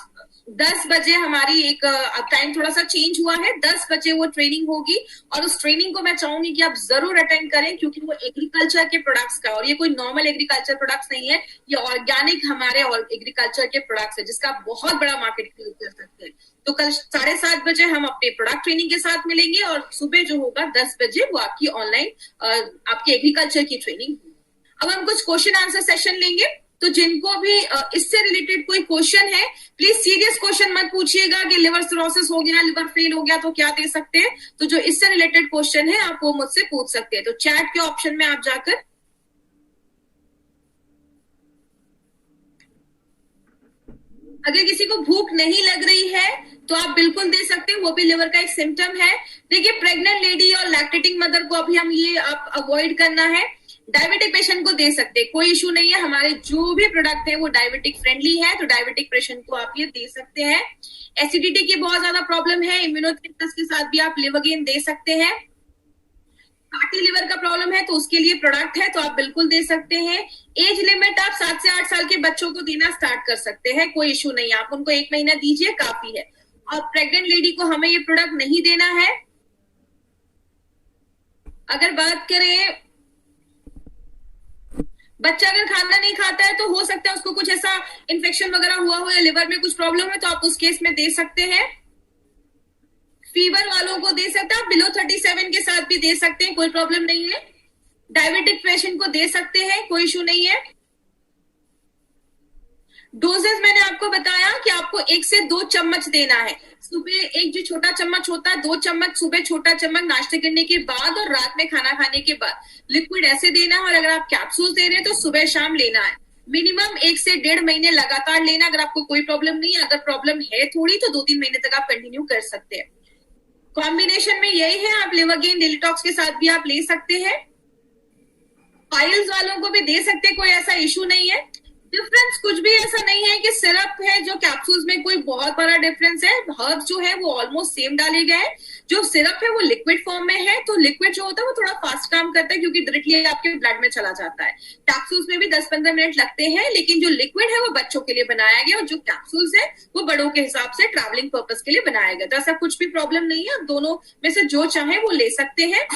10 बजे, हमारी एक टाइम थोड़ा सा चेंज हुआ है, 10 बजे वो ट्रेनिंग होगी। और उस ट्रेनिंग को मैं चाहूंगी कि आप जरूर अटेंड करें, क्योंकि वो एग्रीकल्चर के प्रोडक्ट्स का, और ये कोई नॉर्मल एग्रीकल्चर प्रोडक्ट्स नहीं है, ये ऑर्गेनिक हमारे एग्रीकल्चर के प्रोडक्ट्स है, जिसका आप बहुत बड़ा मार्केट क्रिएट कर सकते हैं। तो कल 7:30 बजे हम अपने प्रोडक्ट ट्रेनिंग के साथ मिलेंगे, और सुबह जो होगा 10 बजे वो आपकी ऑनलाइन आपकी एग्रीकल्चर की ट्रेनिंग होगी। अब हम कुछ क्वेश्चन आंसर सेशन लेंगे। तो जिनको भी इससे रिलेटेड कोई क्वेश्चन है, प्लीज सीरियस क्वेश्चन मत पूछिएगा कि लिवर सिरोसिस हो गया, लिवर फेल हो गया तो क्या दे सकते हैं। तो जो इससे रिलेटेड क्वेश्चन है आप वो मुझसे पूछ सकते हैं। तो चैट के ऑप्शन में आप जाकर अगर किसी को भूख नहीं लग रही है तो आप बिल्कुल दे सकते हैं, वो भी लिवर का एक सिम्टम है। देखिए, प्रेग्नेंट लेडी और लैक्टेटिंग मदर को अभी हम ये आप अवॉइड करना है। डायबिटिक पेशेंट को दे सकते हैं, कोई इशू नहीं है। हमारे जो भी प्रोडक्ट है वो डायबिटिक फ्रेंडली है, तो डायबिटिक पेशेंट को आप ये दे सकते हैं। एसिडिटी की बहुत ज्यादा प्रॉब्लम है, इम्यूनोथेरेपी के साथ भी आप लिवरगेन दे सकते हैं। फैटी लिवर का प्रॉब्लम है तो उसके लिए प्रोडक्ट है, तो आप बिल्कुल दे सकते हैं। एज लिमिट आप 7 से 8 साल के बच्चों को देना स्टार्ट कर सकते हैं, कोई इशू नहीं है। आप उनको 1 महीना दीजिए, काफी है। और प्रेग्नेंट लेडी को हमें ये प्रोडक्ट नहीं देना है। अगर बात करें, बच्चा अगर खाना नहीं खाता है तो हो सकता है उसको कुछ ऐसा इन्फेक्शन वगैरह हुआ हो या लिवर में कुछ प्रॉब्लम है, तो आप उस केस में दे सकते हैं। फीवर वालों को दे सकते हैं, आप बिलो 37 के साथ भी दे सकते हैं, कोई प्रॉब्लम नहीं है। डायबिटिक पेशेंट को दे सकते हैं, कोई इशू नहीं है। डोजेस मैंने आपको बताया कि आपको 1 से 2 चम्मच देना है। सुबह एक जो छोटा चम्मच होता है, 2 चम्मच सुबह, छोटा चम्मच नाश्ते करने के बाद और रात में खाना खाने के बाद। लिक्विड ऐसे देना है, और अगर आप कैप्सूल दे रहे हैं तो सुबह शाम लेना है। मिनिमम 1 से 1.5 महीने लगातार लेना, अगर आपको कोई प्रॉब्लम नहीं है। अगर प्रॉब्लम है थोड़ी तो 2-3 महीने तक आप कंटिन्यू कर सकते हैं। कॉम्बिनेशन में यही है, आप लिवरगेन डिटॉक्स के साथ भी आप ले सकते हैं। पाइल्स वालों को भी दे सकते हैं, कोई ऐसा इशू नहीं है। डिफरेंस कुछ भी ऐसा नहीं है कि सिरप है जो कैप्सूल्स में कोई बहुत बड़ा डिफरेंस है। हर्ब जो है वो ऑलमोस्ट सेम डाले गए हैं। जो सिरप है वो लिक्विड फॉर्म में है, तो लिक्विड जो होता है वो थोड़ा फास्ट काम करता है, क्योंकि डायरेक्टली आपके ब्लड में चला जाता है। कैप्सूल्स में भी 10-15 मिनट लगते हैं, लेकिन जो लिक्विड है वो बच्चों के लिए बनाया गया, और जो कैप्सूल्स है वो बड़ों के हिसाब से ट्रैवलिंग पर्पज के लिए बनाया गया। तो ऐसा कुछ भी प्रॉब्लम नहीं है, आप दोनों में से जो चाहे वो ले सकते हैं।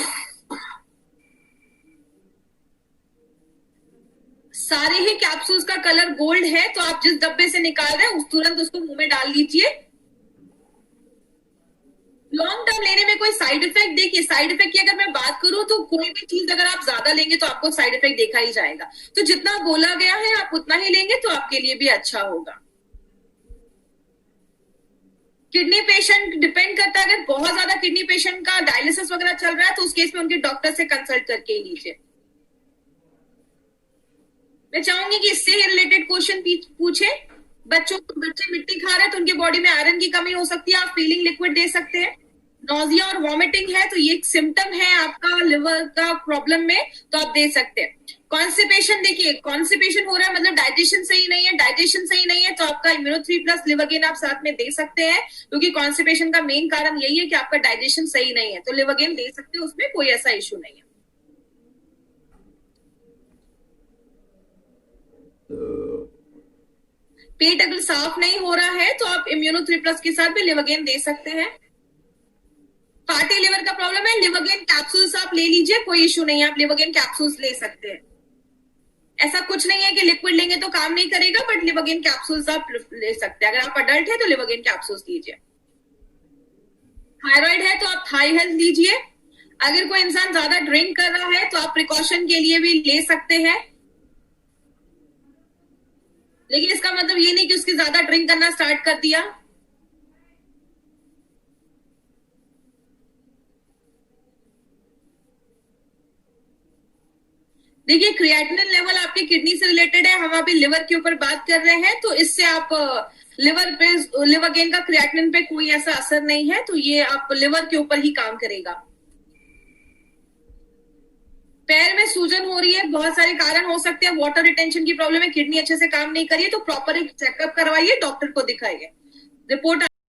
सारे ही कैप्सूल्स का कलर गोल्ड है, तो आप जिस डब्बे से निकाल रहे हैं तुरंत उसको मुंह में डाल लीजिए। लॉन्ग टर्म लेने में कोई साइड इफेक्ट, देखिए साइड इफेक्ट की अगर मैं बात करूं तो कोई भी चीज अगर आप ज्यादा लेंगे तो आपको साइड इफेक्ट देखा ही जाएगा। तो जितना बोला गया है आप उतना ही लेंगे तो आपके लिए भी अच्छा होगा। किडनी पेशेंट डिपेंड करता है, अगर बहुत ज्यादा किडनी पेशेंट का डायलिसिस वगैरह चल रहा है तो उस केस में उनके डॉक्टर से कंसल्ट करके ही लीजिए। मैं चाहूंगी कि इससे ही रिलेटेड क्वेश्चन पूछे। बच्चे मिट्टी खा रहे हैं तो उनके बॉडी में आयरन की कमी हो सकती है, आप फीलिंग लिक्विड दे सकते हैं। नोजिया और वॉमिटिंग है तो ये एक सिम्टम है आपका लिवर का प्रॉब्लम में, तो आप दे सकते हैं। कॉन्स्टिपेशन, देखिए कॉन्स्टिपेशन हो रहा है मतलब डाइजेशन सही नहीं है, डाइजेशन सही नहीं है तो आपका इम्यूनो 3+ लिवोगेन आप साथ में दे सकते हैं, क्योंकि कॉन्स्टिपेशन का मेन कारण यही है कि आपका डाइजेशन सही नहीं है, तो लिवोगेन दे सकते हैं, उसमें कोई ऐसा इश्यू नहीं है। पेट अगर साफ नहीं हो रहा है तो आप इम्यूनो 3+ के साथ भी लिवोगेन दे सकते हैं। फैटी लिवर का प्रॉब्लम है, लिवोगेन कैप्सूल्स आप ले लीजिए, कोई इश्यू नहीं है, आप लिवोगेन कैप्सूल्स ले सकते हैं। ऐसा कुछ नहीं है कि लिक्विड लेंगे तो काम नहीं करेगा, बट लिवोगेन कैप्सूल्स आप ले सकते हैं। अगर आप अडल्ट है तो लिवोगेन कैप्सूल्स लीजिए। थायराइड है तो आप थाई हेल्थ लीजिए। अगर कोई इंसान ज्यादा ड्रिंक कर रहा है तो आप प्रिकॉशन के लिए भी ले सकते हैं, लेकिन इसका मतलब ये नहीं कि उसकी ज्यादा ड्रिंक करना स्टार्ट कर दिया। देखिए क्रिएटिनिन लेवल आपके किडनी से रिलेटेड है, हम अभी लिवर के ऊपर बात कर रहे हैं, तो इससे आप लिवर पे लिवोगेन का क्रिएटिनिन पे कोई ऐसा असर नहीं है, तो ये आप लिवर के ऊपर ही काम करेगा। पैर में सूजन हो रही है, बहुत सारे कारण हो सकते हैं, वाटर रिटेंशन की प्रॉब्लम है, किडनी अच्छे से काम नहीं करिए, तो प्रॉपर एक चेकअप करवाइए, डॉक्टर को दिखाइए, रिपोर्ट